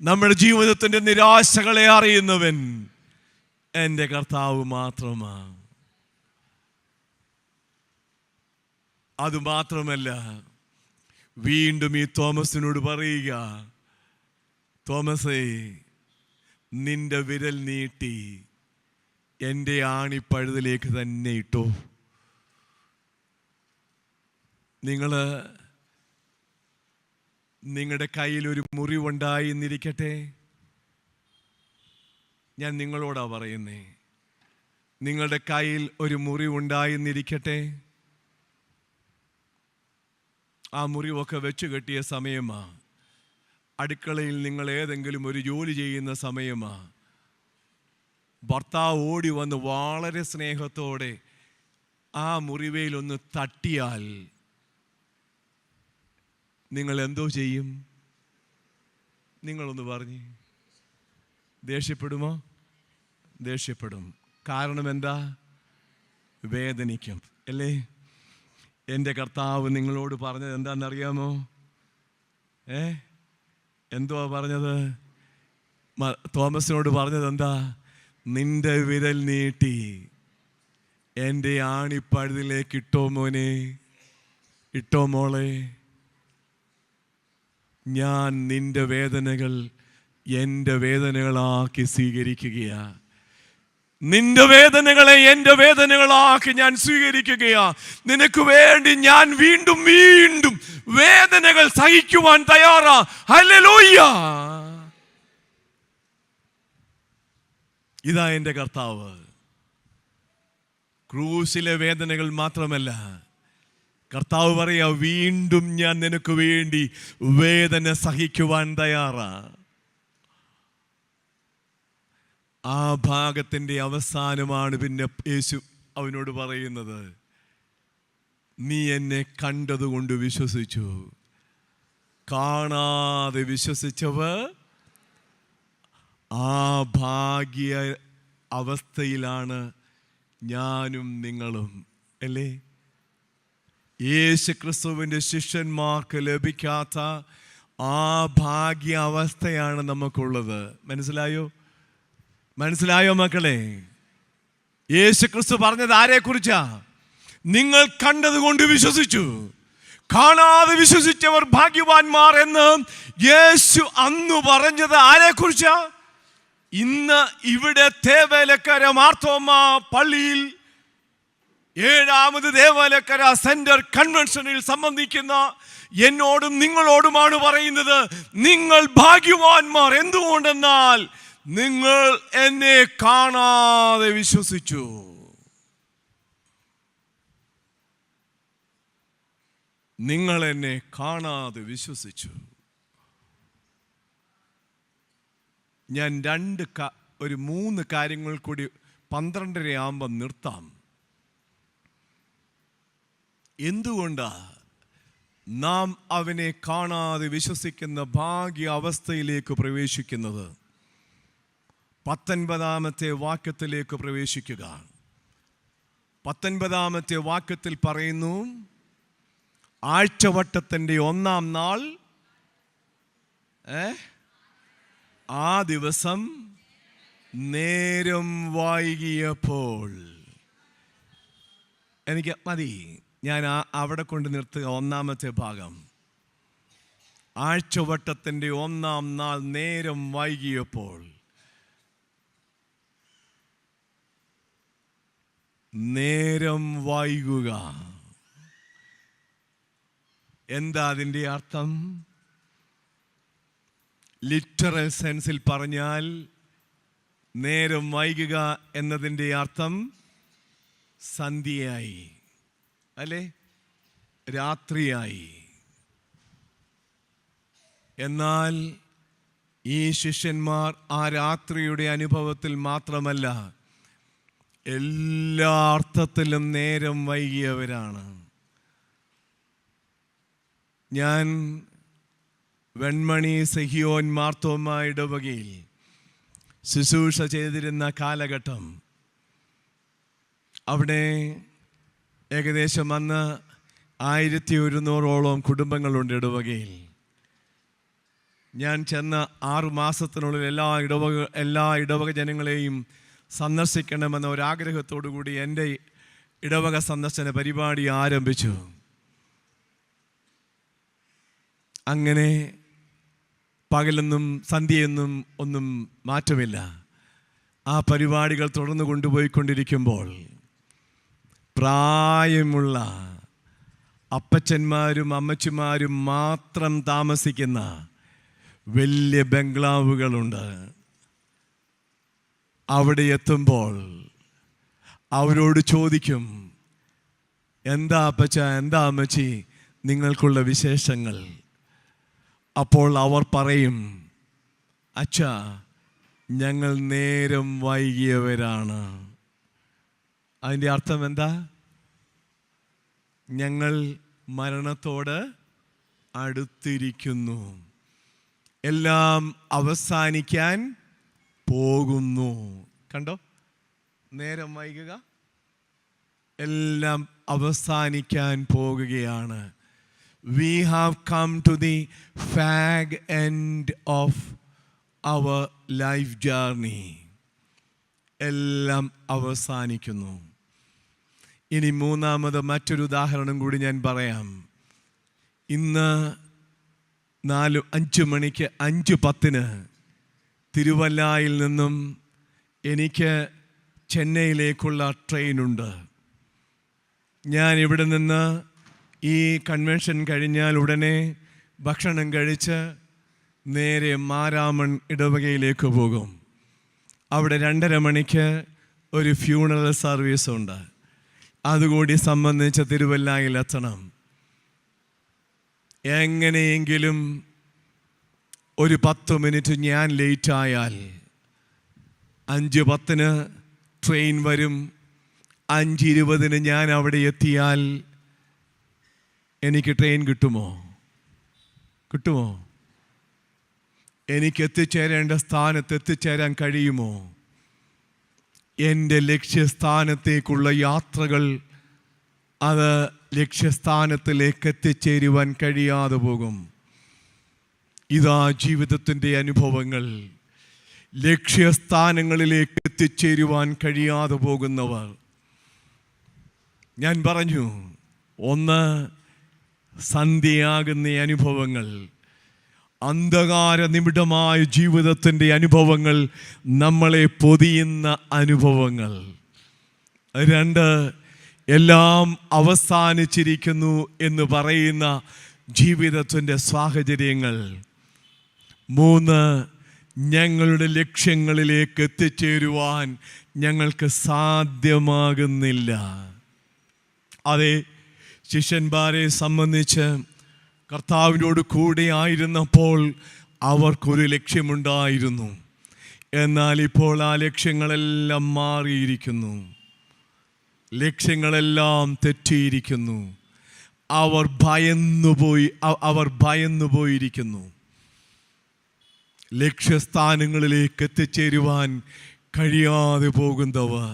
നമ്മുടെ ജീവിതത്തിൻ്റെ നിരാശകളെ അറിയുന്നവൻ എൻ്റെ കർത്താവ് മാത്രമാണ്. അതുമാത്രമല്ല, വീണ്ടും ഈ തോമസിനോട് പറയുക, തോമസേ, നിന്റെ വിരൽ നീട്ടി എൻ്റെ ആണിപ്പഴുതിലേക്ക് തന്നെ ഇട്ടു. നിങ്ങളുടെ കയ്യിൽ ഒരു മുറിവുണ്ടായി എന്നിരിക്കട്ടെ, ഞാൻ നിങ്ങളോടാ പറയുന്നേ. നിങ്ങളുടെ കയ്യിൽ ഒരു മുറിവുണ്ടായി എന്നിരിക്കട്ടെ, ആ മുറിവൊക്കെ വെച്ച് കെട്ടിയ സമയമാ. അടുക്കളയിൽ നിങ്ങൾ ഏതെങ്കിലും ഒരു ജോലി ചെയ്യുന്ന സമയമാ. ഭർത്താവ് ഓടി വന്ന് വളരെ സ്നേഹത്തോടെ ആ മുറിവേലൊന്ന് തട്ടിയാൽ നിങ്ങൾ എന്തോ ചെയ്യും? നിങ്ങളൊന്ന് പറഞ്ഞ്. ദേഷ്യപ്പെടുമോ? ദേഷ്യപ്പെടും. കാരണം എന്താ? വേദനിക്കും, അല്ലേ? എൻ്റെ കർത്താവ് നിങ്ങളോട് പറഞ്ഞത് എന്താണെന്നറിയാമോ? എന്തുവാ പറഞ്ഞത്? തോമസിനോട് പറഞ്ഞത് എന്താ? നിന്റെ വിരൽ നീട്ടി എൻ്റെ ആണിപ്പഴുതിലേക്ക് ഇട്ടോ മോനെ, ഇട്ടോ മോളെ. ഞാൻ നിന്റെ വേദനകൾ എൻ്റെ വേദനകളാക്കി സ്വീകരിക്കുകയാ. നിന്റെ വേദനകളെ എൻ്റെ വേദനകളാക്കി ഞാൻ സ്വീകരിക്കുകയാ. നിനക്ക് വേണ്ടി ഞാൻ വീണ്ടും വീണ്ടും വേദനകൾ സഹിക്കുവാൻ തയ്യാറാ. ഹല്ലേലൂയ! ഇതാ എൻ്റെ കർത്താവ്. ക്രൂശിലെ വേദനകൾ മാത്രമല്ല, കർത്താവ് പറയാ, വീണ്ടും ഞാൻ നിനക്ക് വേണ്ടി വേദന സഹിക്കുവാൻ തയ്യാറാ. ആ ഭാഗത്തിൻ്റെ അവസാനമാണ് പിന്നെ യേശു അവനോട് പറയുന്നത്, നീ എന്നെ കണ്ടതുകൊണ്ട് വിശ്വസിച്ചു. കാണാതെ വിശ്വസിച്ചവർ ആ ഭാഗ്യ അവസ്ഥയിലാണ് ഞാനും നിങ്ങളും, അല്ലേ? യേശു ക്രിസ്തുവിൻ്റെ ശിഷ്യന്മാർക്ക് ലഭിക്കാത്ത ആ ഭാഗ്യ അവസ്ഥയാണ് നമുക്കുള്ളത്. മനസ്സിലായോ? മനസ്സിലായോ മക്കളെ? യേശു ക്രിസ്തു പറഞ്ഞത് ആരെക്കുറിച്ചാ? നിങ്ങൾ കണ്ടതുകൊണ്ട് വിശ്വസിച്ചു, കാണാതെ വിശ്വസിച്ചവർ ഭാഗ്യവാന്മാർ എന്ന് യേശു അന്ന് പറഞ്ഞത് ആരെക്കുറിച്ചാ? ഇന്ന് ഇവിടെ തേവലക്കര മാർത്തോമ പള്ളിയിൽ 7ാമത് ദേവാലയക്കര സെന്റർ കൺവെൻഷനിൽ സംബന്ധിക്കുന്ന എന്നോടും നിങ്ങളോടുമാണ് പറയുന്നത്, നിങ്ങൾ ഭാഗ്യവാന്മാർ. എന്തുകൊണ്ടെന്നാൽ നിങ്ങൾ എന്നെ കാണാതെ വിശ്വസിച്ചു. നിങ്ങൾ എന്നെ കാണാതെ വിശ്വസിച്ചു. ഞാൻ 3 കാര്യങ്ങൾ കൂടി 12:30 ആകുമ്പോൾ നിർത്താം. എന്തുകൊണ്ടാ നാം അവനെ കാണാതെ വിശ്വസിക്കുന്ന ഭാഗ്യ അവസ്ഥയിലേക്ക് പ്രവേശിക്കുന്നത്? 19ാമത്തെ വാക്യത്തിലേക്ക് പ്രവേശിക്കുക. 19ാമത്തെ വാക്യത്തിൽ പറയുന്നു, ആഴ്ചവട്ടത്തിൻ്റെ 1-ാം നാൾ ആ ദിവസം നേരം വൈകിയപ്പോൾ. എനിക്ക് മതി, ഞാൻ അവിടെ കൊണ്ട് നിർത്തുക. 1ാമത്തെ ഭാഗം, ആഴ്ചവട്ടത്തിൻ്റെ 1-ാം നാൾ നേരം വൈകിയപ്പോൾ. നേരം വൈകുക എന്താ അതിൻ്റെ അർത്ഥം? ലിറ്ററൽ സെൻസിൽ പറഞ്ഞാൽ നേരം വൈകുക എന്നതിൻ്റെ അർത്ഥം സന്ധ്യയായി, അല്ലേ? രാത്രിയായി. എന്നാൽ ഈ ശിഷ്യന്മാർ ആ രാത്രിയുടെ അനുഭവത്തിൽ മാത്രമല്ല, എല്ലാ അർത്ഥത്തിലും നേരം വൈകിയവരാണ്. ഞാൻ വെൺമണി സെഹിയോൻ മാർത്തോമ ഇടവകയിൽ ശുശ്രൂഷ ചെയ്തിരുന്ന കാലഘട്ടം, അവിടെ ഏകദേശം അന്ന് 1100ഓളം കുടുംബങ്ങളുണ്ട് ഇടവകയിൽ. ഞാൻ ചെന്ന 6 മാസത്തിനുള്ളിൽ എല്ലാ ഇടവക ജനങ്ങളെയും സന്ദർശിക്കണമെന്ന ഒരാഗ്രഹത്തോടു കൂടി എൻ്റെ ഇടവക സന്ദർശന പരിപാടി ആരംഭിച്ചു. അങ്ങനെ പകലൊന്നും സന്ധ്യയൊന്നും ഒന്നും മാറ്റമില്ല. ആ പരിപാടികൾ തുടർന്ന് കൊണ്ടുപോയിക്കൊണ്ടിരിക്കുമ്പോൾ പ്രായമുള്ള അപ്പച്ചന്മാരും അമ്മച്ചിമാരും മാത്രം താമസിക്കുന്ന വലിയ ബംഗ്ലാവുകളുണ്ട്. അവിടെ എത്തുമ്പോൾ അവരോട് ചോദിക്കും, എന്താ അപ്പച്ച, എന്താ അമ്മച്ചി നിങ്ങൾക്കുള്ള വിശേഷങ്ങൾ? അപ്പോൾ അവർ പറയും, അച്ഛാ, ഞങ്ങൾ നേരം വൈകിയവരാണ്. അതിൻ്റെ അർത്ഥം എന്താ? ഞങ്ങൾ മരണത്തോട് അടുത്തിരിക്കുന്നു, എല്ലാം അവസാനിക്കാൻ പോകുന്നു. കണ്ടോ? നേരം വൈകുക, എല്ലാം അവസാനിക്കാൻ പോകുകയാണ്. We have come to the fag end of അവർ ലൈഫ് ജേർണി എല്ലാം അവസാനിക്കുന്നു. ഇനി മൂന്നാമത് മറ്റൊരു ഉദാഹരണം കൂടി ഞാൻ പറയാം. ഇന്ന് 5 മണിക്ക് 5:10 തിരുവല്ലയിൽ നിന്നും എനിക്ക് ചെന്നൈയിലേക്കുള്ള ട്രെയിനുണ്ട്. ഞാൻ ഇവിടെ നിന്ന് ഈ കൺവെൻഷൻ കഴിഞ്ഞാൽ ഉടനെ ഭക്ഷണം കഴിച്ച് നേരെ മാരാമൺ ഇടവകയിലേക്ക് പോകും. അവിടെ 2:30 മണിക്ക് ഒരു ഫ്യൂണറൽ സർവീസ് ഉണ്ട്. അതുകൂടി സംബന്ധിച്ച് തിരുവല്ലയിൽ എത്തണം. എങ്ങനെയെങ്കിലും ഒരു 10 മിനിറ്റ് ഞാൻ ലേറ്റായാൽ 5:10 ട്രെയിൻ വരും. 5:20 ഞാൻ അവിടെ എത്തിയാൽ എനിക്ക് ട്രെയിൻ കിട്ടുമോ? എനിക്ക് എത്തിച്ചേരേണ്ട സ്ഥാനത്ത് എത്തിച്ചേരാൻ കഴിയുമോ? എൻ്റെ ലക്ഷ്യസ്ഥാനത്തേക്കുള്ള യാത്രകൾ അത് ലക്ഷ്യസ്ഥാനത്തിലേക്ക് എത്തിച്ചേരുവാൻ കഴിയാതെ പോകും. ഇതാ ജീവിതത്തിൻ്റെ അനുഭവങ്ങൾ. ലക്ഷ്യസ്ഥാനങ്ങളിലേക്ക് എത്തിച്ചേരുവാൻ കഴിയാതെ പോകുന്നവർ. ഞാൻ പറഞ്ഞു, ഒന്ന് സന്ധ്യയാകുന്ന അനുഭവങ്ങൾ, അന്ധകാര നിമിഡമായ ജീവിതത്തിൻ്റെ അനുഭവങ്ങൾ, നമ്മളെ പൊതിയുന്ന അനുഭവങ്ങൾ. 2, എല്ലാം അവസാനിച്ചിരിക്കുന്നു എന്ന് പറയുന്ന ജീവിതത്തിൻ്റെ സാഹചര്യങ്ങൾ. 3, ഞങ്ങളുടെ ലക്ഷ്യങ്ങളിലേക്ക് എത്തിച്ചേരുവാൻ ഞങ്ങൾക്ക് സാധ്യമാകുന്നില്ല. അതെ, ശിഷ്യന്മാരെ സംബന്ധിച്ച് കർത്താവിനോട് കൂടെ ആയിരുന്നപ്പോൾ അവർക്കൊരു ലക്ഷ്യമുണ്ടായിരുന്നു. എന്നാൽ ഇപ്പോൾ ആ ലക്ഷ്യങ്ങളെല്ലാം മാറിയിരിക്കുന്നു. ലക്ഷ്യങ്ങളെല്ലാം തെറ്റിയിരിക്കുന്നു. അവർ ഭയന്നുപോയിരിക്കുന്നു. ലക്ഷ്യസ്ഥാനങ്ങളിലേക്ക് എത്തിച്ചേരുവാൻ കഴിയാതെ പോകുന്നവർ.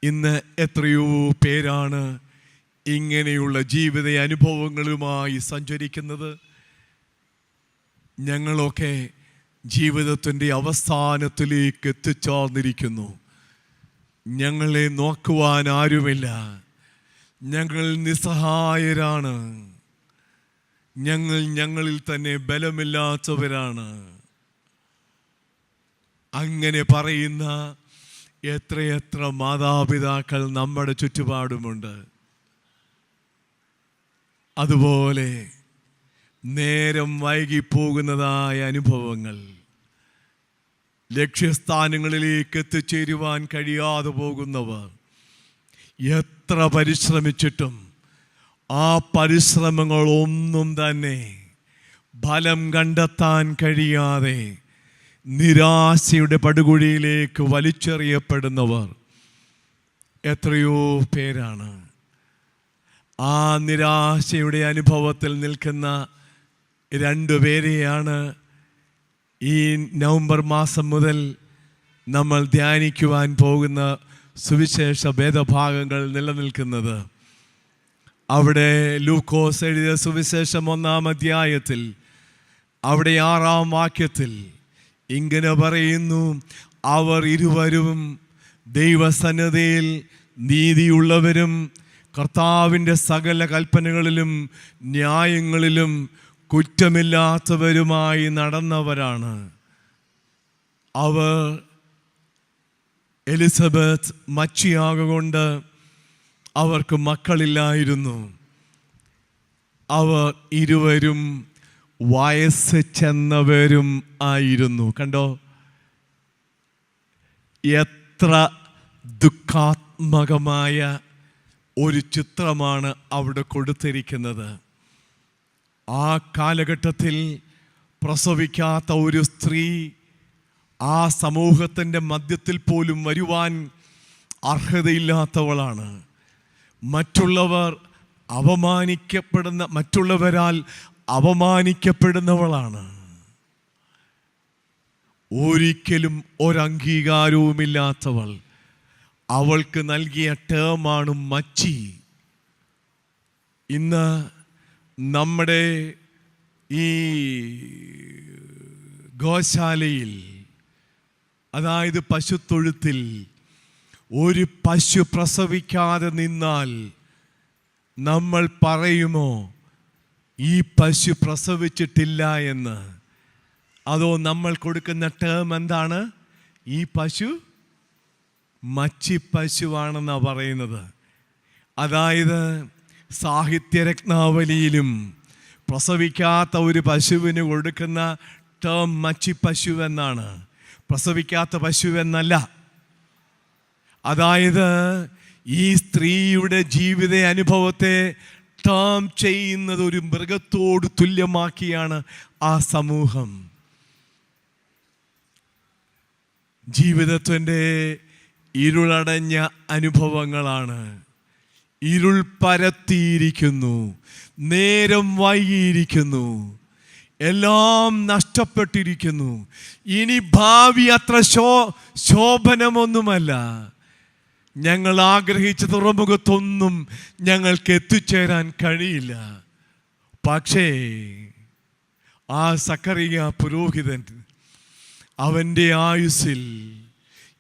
ഇന്ന് എത്രയോ പേരാണ് ഇങ്ങനെയുള്ള ജീവിത അനുഭവങ്ങളുമായി സഞ്ചരിക്കുന്നത്. ഞങ്ങളൊക്കെ ജീവിതത്തിൻ്റെ അവസാനത്തിലേക്ക് എത്തിച്ചേർന്നിരിക്കുന്നു. ഞങ്ങളെ നോക്കുവാൻ ആരുമില്ല. ഞങ്ങൾ നിസ്സഹായരാണ്. ഞങ്ങളിൽ തന്നെ ബലമില്ലാത്തവരാണ്. അങ്ങനെ പറയുന്ന എത്രയെത്ര മാതാപിതാക്കൾ നമ്മുടെ ചുറ്റുപാടുമുണ്ട്. അതുപോലെ നേരം വൈകിപ്പോകുന്നതായ അനുഭവങ്ങൾ, ലക്ഷ്യസ്ഥാനങ്ങളിലേക്ക് എത്തിച്ചേരുവാൻ കഴിയാതെ പോകുന്നവർ, എത്ര പരിശ്രമിച്ചിട്ടും ആ പരിശ്രമങ്ങളൊന്നും തന്നെ ഫലം കണ്ടെത്താൻ കഴിയാതെ നിരാശയുടെ പടുകുഴിയിലേക്ക് വലിച്ചെറിയപ്പെടുന്നവർ എത്രയോ പേരാണ്. ആ നിരാശയുടെ അനുഭവത്തിൽ നിൽക്കുന്ന 2 പേരെയാണ് ഈ നവംബർ മാസം മുതൽ നമ്മൾ ധ്യാനിക്കുവാൻ പോകുന്ന സുവിശേഷ വേദഭാഗങ്ങൾ നിലനിൽക്കുന്നത്. അവിടെ ലൂക്കോസ് എഴുതിയ സുവിശേഷം 1-ാം അധ്യായത്തിൽ അവിടെ 6-ാം വാക്യത്തിൽ ഇങ്ങനെ പറയുന്നു: അവർ ഇരുവരും ദൈവസന്നിധിയിൽ നീതിയുള്ളവരും കർത്താവിൻ്റെ സകല കൽപ്പനകളിലും ന്യായങ്ങളിലും കുറ്റമില്ലാത്തവരുമായി നടന്നവരാണ്. അവർ എലിസബത്ത് മച്ചിയാകൊണ്ട് അവർക്ക് മക്കളില്ലായിരുന്നു. അവർ ഇരുവരും വയസ്സ് ചെന്നവരും ആയിരുന്നു. കണ്ടോ, എത്ര ദുഃഖാത്മകമായ ഒരു ചിത്രമാണ് അവിടെ കൊടുത്തിരിക്കുന്നത്. ആ കാലഘട്ടത്തിൽ പ്രസവിക്കാത്ത ഒരു സ്ത്രീ ആ സമൂഹത്തിൻ്റെ മധ്യത്തിൽ പോലും വരുവാൻ അർഹതയില്ലാത്തവളാണ്. മറ്റുള്ളവരാൽ അവമാനിക്കപ്പെടുന്നവളാണ്. ഒരിക്കലും ഒരംഗീകാരവുമില്ലാത്തവൾ. അവൾക്ക് നൽകിയ ടേമാണ് മച്ചി. ഇന്ന് നമ്മുടെ ഈ ഗോശാലയിൽ, അതായത് പശുത്തൊഴുത്തിൽ ഒരു പശു പ്രസവിക്കാതെ നിന്നാൽ നമ്മൾ പറയുമോ ഈ പശു പ്രസവിച്ചിട്ടില്ല എന്ന്? അതോ നമ്മൾ കൊടുക്കുന്ന ടേം എന്താണ്? ഈ പശു മച്ചി പശുവാണെന്നാണ് പറയുന്നത്. അതായത് സാഹിത്യരത്നാവലിയിലും പ്രസവിക്കാത്ത ഒരു പശുവിന് കൊടുക്കുന്ന ടേം മച്ചി പശു എന്നാണ്, പ്രസവിക്കാത്ത പശു എന്നല്ല. അതായത് ഈ സ്ത്രീയുടെ ജീവിത അനുഭവത്തെ ടേം ചെയ്യുന്നത് ഒരു മൃഗത്തോട് തുല്യമാക്കിയാണ് ആ സമൂഹം. ജീവിതത്തിൻ്റെ ഇരുളടഞ്ഞ അനുഭവങ്ങളാണ്. ഇരുൾ പരത്തിയിരിക്കുന്നു, നേരം വൈകിയിരിക്കുന്നു, എല്ലാം നഷ്ടപ്പെട്ടിരിക്കുന്നു. ഇനി ഭാവി അത്ര ശോഭനമൊന്നുമല്ല. ഞങ്ങൾ ആഗ്രഹിച്ച തുറമുഖത്തൊന്നും ഞങ്ങൾക്ക് എത്തിച്ചേരാൻ കഴിയില്ല. പക്ഷേ ആ സക്കറിയ പുരോഹിതൻ അവൻ്റെ ആയുസ്സിൽ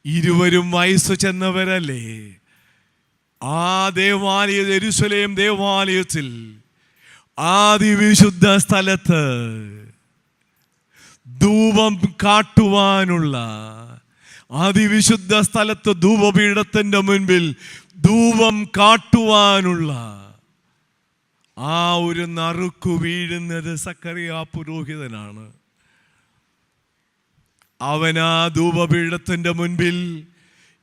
20 വയസ്സ് ചെന്നവരല്ലേ, ആ ദേവാലയ യെരൂശലേം ദേവാലയത്തിൽ അതിവിശുദ്ധ സ്ഥലത്ത് ധൂപം കാട്ടുവാനുള്ള, അതിവിശുദ്ധ സ്ഥലത്ത് ധൂപപീഠത്തിൻ്റെ മുൻപിൽ ധൂപം കാട്ടുവാനുള്ള ആ ഒരു നറുക്കു വീഴുന്നത് സക്കറിയ പുരോഹിതനാണ്. അവൻ ആ ധൂപപീഠത്തിൻ്റെ മുൻപിൽ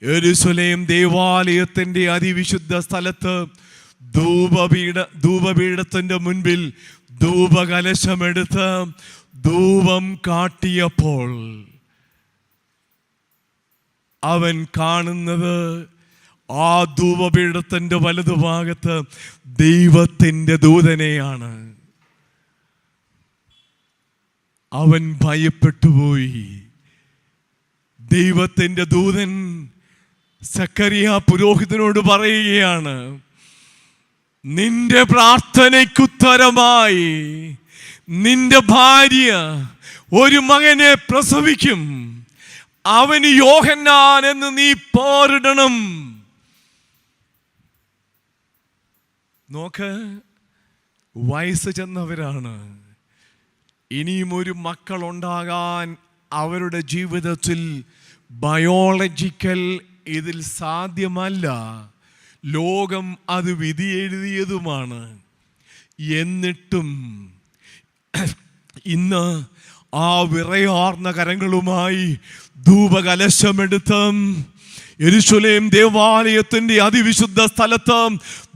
യെരൂശലേം ദേവാലയത്തിൻ്റെ അതിവിശുദ്ധ സ്ഥലത്ത് ധൂപപീഠത്തിൻ്റെ മുൻപിൽ ധൂപകലശമെടുത്ത് ധൂപം കാട്ടിയപ്പോൾ അവൻ കാണുന്നത് ആ ധൂപപീഠത്തിൻ്റെ വലതുഭാഗത്ത് ദൈവത്തിൻ്റെ ദൂതനെയാണ്. അവൻ ഭയപ്പെട്ടുപോയി. ദൈവത്തിൻ്റെ ദൂതൻ സക്കറിയ പുരോഹിതനോട് പറയുകയാണ്, നിന്റെ പ്രാർത്ഥനയ്ക്കുത്തരമായി നിന്റെ ഭാര്യ ഒരു മകനെ പ്രസവിക്കും, അവന് യോഹന്നാൻ എന്ന് നീ പേരിടണം. നോക്ക്, വയസ്സ് ചെന്നവരാണ്. ഇനിയും ഒരു മക്കളുണ്ടാകാൻ അവരുടെ ജീവിതത്തിൽ ബയോളജിക്കൽ ഇതിൽ സാധ്യമല്ല. ലോകം അത് വിധി എഴുതിയതുമാണ്. എന്നിട്ടും ഇന്ന് ആ വിറയാർന്ന കരങ്ങളുമായി ധൂപകലശമെടുത്ത് യെരൂശലേം ദേവാലയത്തിന്റെ അതിവിശുദ്ധ സ്ഥലത്ത്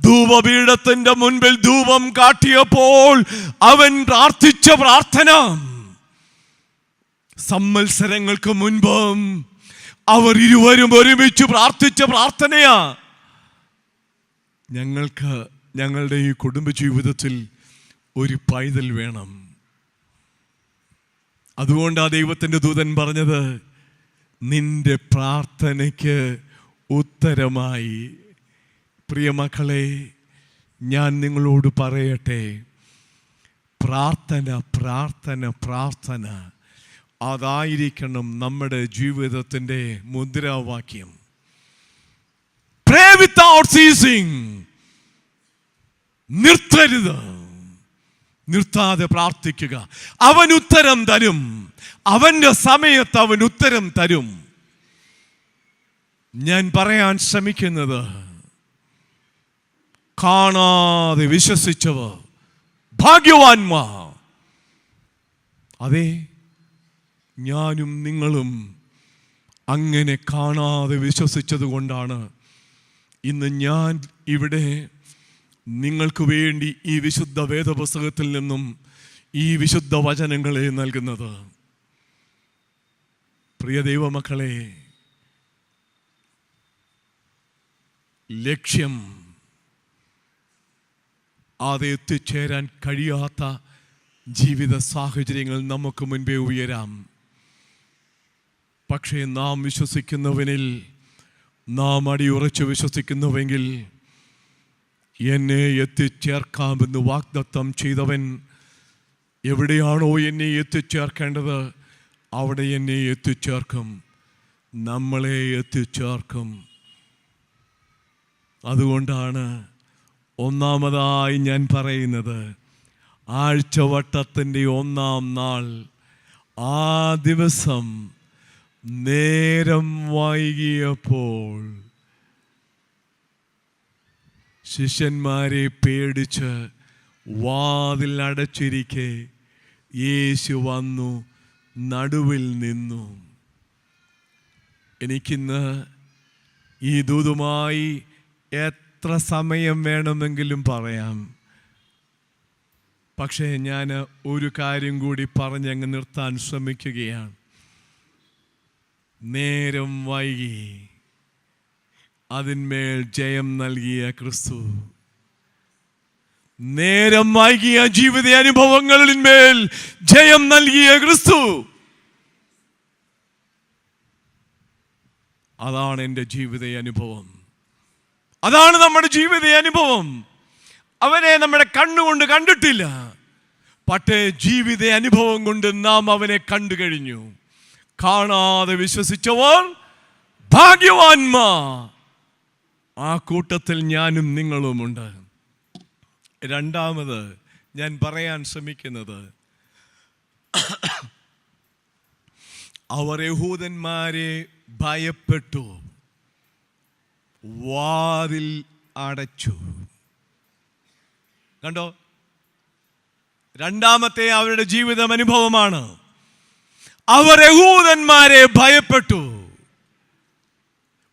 ധൂപപീഠത്തിന്റെ മുൻപിൽ ധൂപം കാട്ടിയപ്പോൾ അവൻ പ്രാർത്ഥിച്ച പ്രാർത്ഥന സംവത്സരങ്ങൾക്ക് മുൻപ് അവർ ഇരുവരും ഒരുമിച്ച് പ്രാർത്ഥിച്ച പ്രാർത്ഥനയാ. ഞങ്ങൾക്ക് ഞങ്ങളുടെ ഈ കുടുംബജീവിതത്തിൽ ഒരു പൈതൽ വേണം. അതുകൊണ്ട് ആ ദൈവത്തിൻ്റെ ദൂതൻ പറഞ്ഞത്, നിന്റെ പ്രാർത്ഥനയ്ക്ക് ഉത്തരമായി. പ്രിയമക്കളെ, ഞാൻ നിങ്ങളോട് പറയട്ടെ, പ്രാർത്ഥന പ്രാർത്ഥന പ്രാർത്ഥന അതായിരിക്കണം നമ്മുടെ ജീവിതത്തിൻ്റെ മുദ്രാവാക്യം. Pray without ceasing. നിർത്തരുത്, നിർത്താതെ പ്രാർത്ഥിക്കുക. അവൻ ഉത്തരം തരും. അവന്റെ സമയത്ത് അവൻ ഉത്തരം തരും. ഞാൻ പറയാൻ ശ്രമിക്കുന്നത്, കാണാതെ വിശ്വസിച്ചവർ ഭാഗ്യവാന്മാർ. അതെ, ഞാനും നിങ്ങളും അങ്ങനെ കാണാതെ വിശ്വസിച്ചത് കൊണ്ടാണ് ഇന്ന് ഞാൻ ഇവിടെ നിങ്ങൾക്ക് വേണ്ടി ഈ വിശുദ്ധ വേദപുസ്തകത്തിൽ നിന്നും ഈ വിശുദ്ധ വചനങ്ങളെ നൽകുന്നത്. പ്രിയ ദൈവമക്കളെ, ലക്ഷ്യം അത് എത്തിച്ചേരാൻ കഴിയാത്ത ജീവിത സാഹചര്യങ്ങൾ നമുക്ക് മുൻപേ ഉയരാം. പക്ഷേ നാം വിശ്വസിക്കുന്നവനിൽ നാം അടിയുറച്ച് വിശ്വസിക്കുന്നുവെങ്കിൽ എന്നെ എത്തിച്ചേർക്കാമെന്ന് വാഗ്ദത്തം ചെയ്തവൻ എവിടെയാണോ എന്നെ എത്തിച്ചേർക്കേണ്ടത് അവിടെ എന്നെ എത്തിച്ചേർക്കും, നമ്മളെ എത്തിച്ചേർക്കും. അതുകൊണ്ടാണ് ഒന്നാമതായി ഞാൻ പറയുന്നത്, ആഴ്ചവട്ടത്തിൻ്റെ 1-ാം നാൾ ആ ദിവസം നേരം വൈകിയപ്പോൾ ശിഷ്യന്മാരെ പേടിച്ച് വാതിൽ അടച്ചിരിക്കെ യേശു വന്നു നടുവിൽ നിന്നു. എനിക്കിന്ന് ഈ ദൂതുമായി എത്ര സമയം വേണമെങ്കിലും പറയാം. പക്ഷേ ഞാൻ ഒരു കാര്യം കൂടി പറഞ്ഞങ്ങ് നിർത്താൻ ശ്രമിക്കുകയാണ്. നേരം വൈകി അതിന്മേൽ ജയം നൽകിയ ക്രിസ്തു, നേരം വൈകിയ ജീവിത അനുഭവങ്ങളിന്മേൽ ജയം നൽകിയ ക്രിസ്തു, അതാണ് എൻ്റെ ജീവിത അനുഭവം. അതാണ് നമ്മുടെ ജീവിത അനുഭവം. അവനെ നമ്മുടെ കണ്ണുകൊണ്ട് കണ്ടിട്ടില്ല, പക്ഷേ ജീവിത അനുഭവം കൊണ്ട് നാം അവനെ കണ്ടു കഴിഞ്ഞു. കാണാതെ വിശ്വസിച്ചവർ ഭാഗ്യവാന്മാർ. ആ കൂട്ടത്തിൽ ഞാനും നിങ്ങളുമുണ്ട്. രണ്ടാമത് ഞാൻ പറയാൻ ശ്രമിക്കുന്നത്, അവർ യഹൂദന്മാരെ ഭയപ്പെട്ടു, വാതിൽ അടച്ചു. കണ്ടോ, രണ്ടാമത്തെ അവരുടെ ജീവിതം അനുഭവമാണ്. അവർ യഹൂദന്മാരെ ഭയപ്പെട്ടു,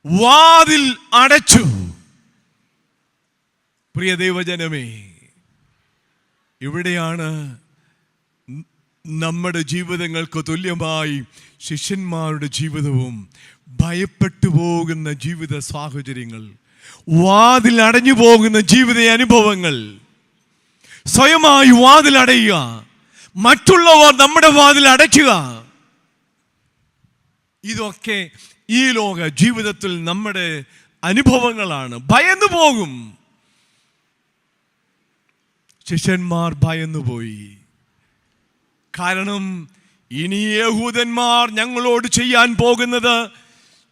വാതിൽ അടച്ചു. പ്രിയ ദൈവജനമേ, ഇവിടെയാണ് നമ്മുടെ ജീവിതങ്ങൾക്ക് തുല്യമായി ശിഷ്യന്മാരുടെ ജീവിതവും ഭയപ്പെട്ടു പോകുന്ന ജീവിത സാഹചര്യങ്ങൾ, വാതിൽ അടഞ്ഞു പോകുന്ന ജീവിത അനുഭവങ്ങൾ, സ്വയമായി വാതിൽ അടയുക, മറ്റുള്ളവർ നമ്മുടെ വാതിൽ അടയ്ക്കുക, ഇതൊക്കെ ഈ ലോക ജീവിതത്തിൽ നമ്മുടെ അനുഭവങ്ങളാണ്. ഭയന്നു പോകും. ശിഷ്യന്മാർ ഭയന്നുപോയി. കാരണം ഇനി യഹൂദന്മാർ ഞങ്ങളോട് ചെയ്യാൻ പോകുന്നത്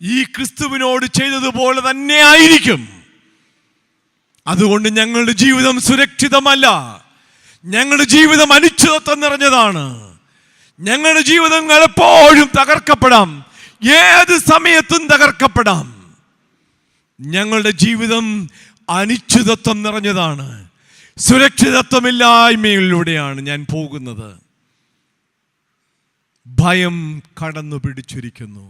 ഈ ക്രിസ്തുവിനോട് ചെയ്തതുപോലെ തന്നെ ആയിരിക്കും. അതുകൊണ്ട് ഞങ്ങളുടെ ജീവിതം സുരക്ഷിതമല്ല. ഞങ്ങളുടെ ജീവിതം അനിശ്ചിതത്വം നിറഞ്ഞതാണ്. ഞങ്ങളുടെ ജീവിതങ്ങൾ എപ്പോഴും തകർക്കപ്പെടാം, ഏത് സമയത്തും തകർക്കപ്പെടാം. ഞങ്ങളുടെ ജീവിതം അനിശ്ചിതത്വം നിറഞ്ഞതാണ്. സുരക്ഷിതത്വമില്ലായ്മയിലൂടെയാണ് ഞാൻ പോകുന്നത്. ഭയം കടന്നു പിടിച്ചിരിക്കുന്നു.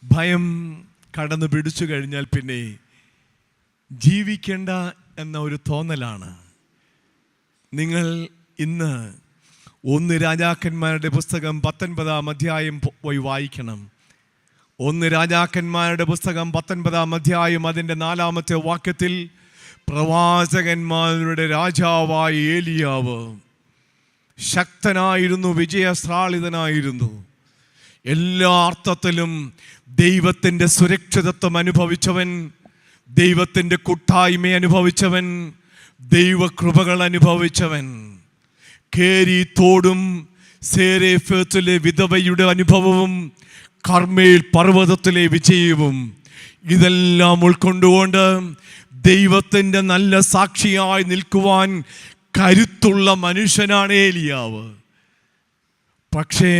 ഭയം കടന്നു പിടിച്ചു കഴിഞ്ഞാൽ പിന്നെ ജീവിക്കേണ്ട എന്ന ഒരു തോന്നലാണ്. നിങ്ങൾ ഇന്ന് 1 രാജാക്കന്മാരുടെ പുസ്തകം 19-ാം അധ്യായം പോയി വായിക്കണം. 1 രാജാക്കന്മാരുടെ പുസ്തകം 19-ാം അധ്യായം അതിൻ്റെ 4-ാമത്തെ വാക്യത്തിൽ പ്രവാചകന്മാരുടെ രാജാവായ ഏലിയാവ് ശക്തനായിരുന്നു, വിജയശ്രാളിതനായിരുന്നു. എല്ലാ അർത്ഥത്തിലും ദൈവത്തിൻ്റെ സുരക്ഷിതത്വം അനുഭവിച്ചവൻ, ദൈവത്തിൻ്റെ കൂട്ടായ്മ അനുഭവിച്ചവൻ, ദൈവകൃപകൾ അനുഭവിച്ചവൻ. കേരി തോടും സേരേഫത്തിലെ വിധവയുടെ അനുഭവവും കർമ്മേൽ പർവ്വതത്തിലെ വിജയവും ഇതെല്ലാം ഉൾക്കൊണ്ടുകൊണ്ട് ദൈവത്തിൻ്റെ നല്ല സാക്ഷിയായി നിൽക്കുവാൻ കരുത്തുള്ള മനുഷ്യനാണ് ഏലിയാവ്. പക്ഷേ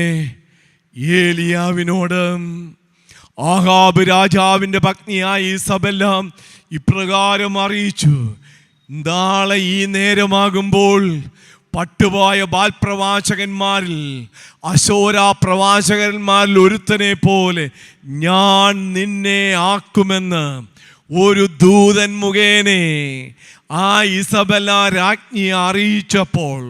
ഏലിയാവിനോട് ആഹാബ് രാജാവിൻ്റെ പത്നിയായ ഈസബെല്ല ഇപ്രകാരം അറിയിച്ചു: നാളെ ഈ നേരമാകുമ്പോൾ പട്ടുപോയ ബാൽപ്രവാചകന്മാരിൽ, അശോര പ്രവാചകന്മാരിൽ ഒരുത്തനെ പോലെ ഞാൻ നിന്നെ ആക്കുമെന്ന് ഒരു ദൂതൻ മുഖേനെ ആ ഇസബെല്ല രാജ്ഞി അറിയിച്ചപ്പോൾ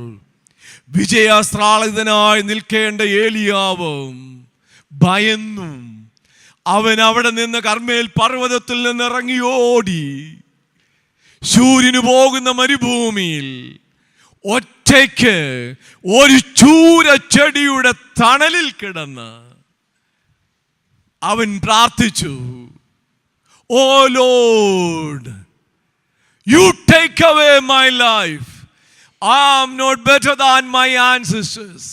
വിജയശ്രാളിതനായി നിൽക്കേണ്ട ഏലിയാവ് ഭയന്നു. അവൻ അവിടെ നിന്ന് കർമ്മേൽ പർവ്വതത്തിൽ നിന്ന് ഇറങ്ങി ഓടി ശൂര്യന് പോകുന്ന മരുഭൂമിയിൽ ഒറ്റയ്ക്ക് ഒരു ചൂരച്ചെടിയുടെ തണലിൽ കിടന്ന് അവൻ പ്രാർത്ഥിച്ചു: ഓ Lord, you take away my life. I am not better than my ancestors.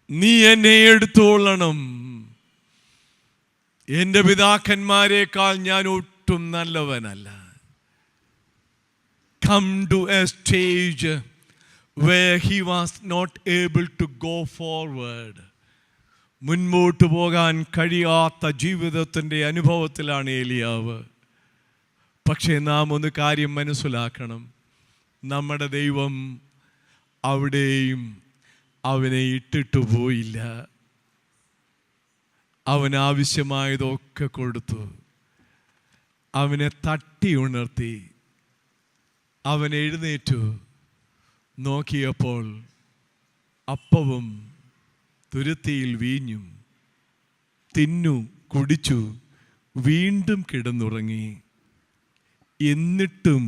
നീ എന്നെ എടുത്തോളണം. എൻ്റെ പിതാക്കന്മാരെക്കാൾ ഞാൻ ഒട്ടും നല്ലവനല്ല. Come to a stage where he was not able to go forward. മുൻപോട്ട് പോകാൻ കഴിയാത്ത ജീവിതത്തിൻ്റെ അനുഭവത്തിലാണ് ഏലിയാവ്. പക്ഷേ നാം ഒരു കാര്യം മനസ്സിലാക്കണം, നമ്മുടെ ദൈവം അവിടെയും അവനെ ഇട്ടിട്ട് പോയില്ല. അവൻ ആവശ്യമായതൊക്കെ കൊടുത്തു. അവനെ തട്ടി ഉണർത്തി. അവൻ എഴുന്നേറ്റു. നോക്കിയപ്പോൾ അപ്പവും തുരുത്തിയിൽ വീഞ്ഞും. തിന്നു, കുടിച്ചു, വീണ്ടും കിടന്നുറങ്ങി. എന്നിട്ടും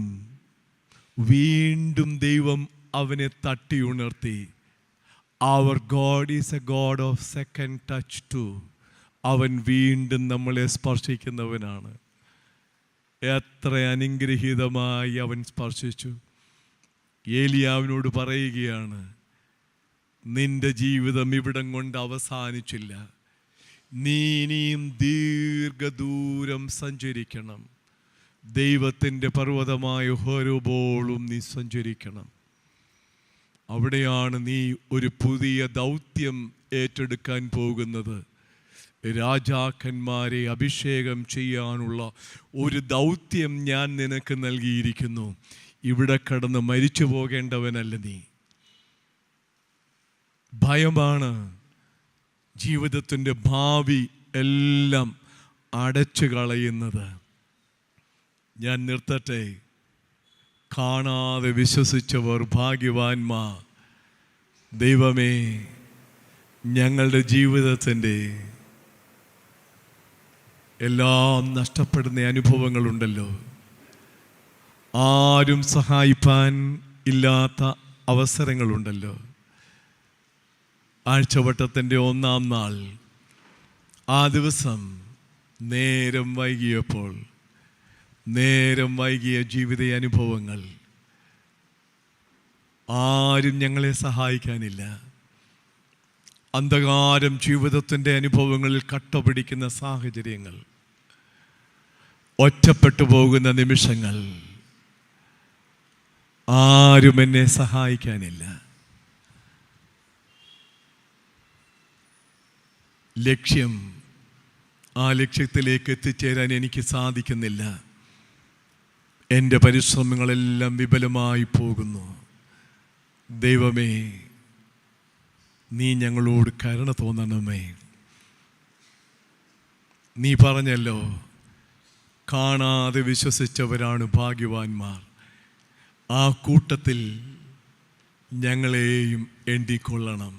വീണ്ടും ദൈവം അവനെ തട്ടി ഉണർത്തി. അവർ God is a God of second touch too. അവൻ വീണ്ടും നമ്മളെ സ്പർശിക്കുന്നവനാണ്. എത്ര അനുഗ്രഹീതമായി അവൻ സ്പർശിച്ചു. ഏലിയാവിനോട് പറയുകയാണ്, നിന്റെ ജീവിതം ഇവിടം കൊണ്ട് അവസാനിച്ചില്ല. നീ ഇനിയും ദീർഘദൂരം സഞ്ചരിക്കണം. ദൈവത്തിൻ്റെ പർവ്വതമായ ഹോരോബോളും നീ സഞ്ചരിക്കണം. അവിടെയാണ് നീ ഒരു പുതിയ ദൗത്യം ഏറ്റെടുക്കാൻ പോകുന്നത്. രാജാക്കന്മാരെ അഭിഷേകം ചെയ്യാനുള്ള ഒരു ദൗത്യം ഞാൻ നിനക്ക് നൽകിയിരിക്കുന്നു. ഇവിടെ കടന്ന് മരിച്ചു പോകേണ്ടവനല്ല നീ. ഭയമാണ് ജീവിതത്തിൻ്റെ ഭാവി എല്ലാം അടച്ചു കളയുന്നത്. ഞാൻ നിർത്തട്ടെ. കാണാതെ വിശ്വസിച്ചവർ ഭാഗ്യവാന്മാർ. ദൈവമേ, ഞങ്ങളുടെ ജീവിതത്തിൻ്റെ എല്ലാം നഷ്ടപ്പെടുന്ന അനുഭവങ്ങളുണ്ടല്ലോ. ആരും സഹായിപ്പാൻ ഇല്ലാത്ത അവസരങ്ങളുണ്ടല്ലോ. ആഴ്ചവട്ടത്തിൻ്റെ 1-ാം നാൾ ആ ദിവസം നേരം വൈകിയ ജീവിത അനുഭവങ്ങൾ. ആരും ഞങ്ങളെ സഹായിക്കാനില്ല. അന്ധകാരം ജീവിതത്തിൻ്റെ അനുഭവങ്ങളിൽ കട്ടപിടിക്കുന്ന സാഹചര്യങ്ങൾ, ഒറ്റപ്പെട്ടു പോകുന്ന നിമിഷങ്ങൾ. ആരും എന്നെ സഹായിക്കാനില്ല. ലക്ഷ്യം, ആ ലക്ഷ്യത്തിലേക്ക് എത്തിച്ചേരാൻ എനിക്ക് സാധിക്കുന്നില്ല. എൻ്റെ പരിശ്രമങ്ങളെല്ലാം വിഫലമായി പോകുന്നു. ദൈവമേ, നീ ഞങ്ങളോട് കരുണ തോന്നണമേ. നീ പറഞ്ഞല്ലോ, കാണാതെ വിശ്വസിച്ചവരാണ് ഭാഗ്യവാന്മാർ. ആ കൂട്ടത്തിൽ ഞങ്ങളെയും എണ്ണിക്കൊള്ളണം.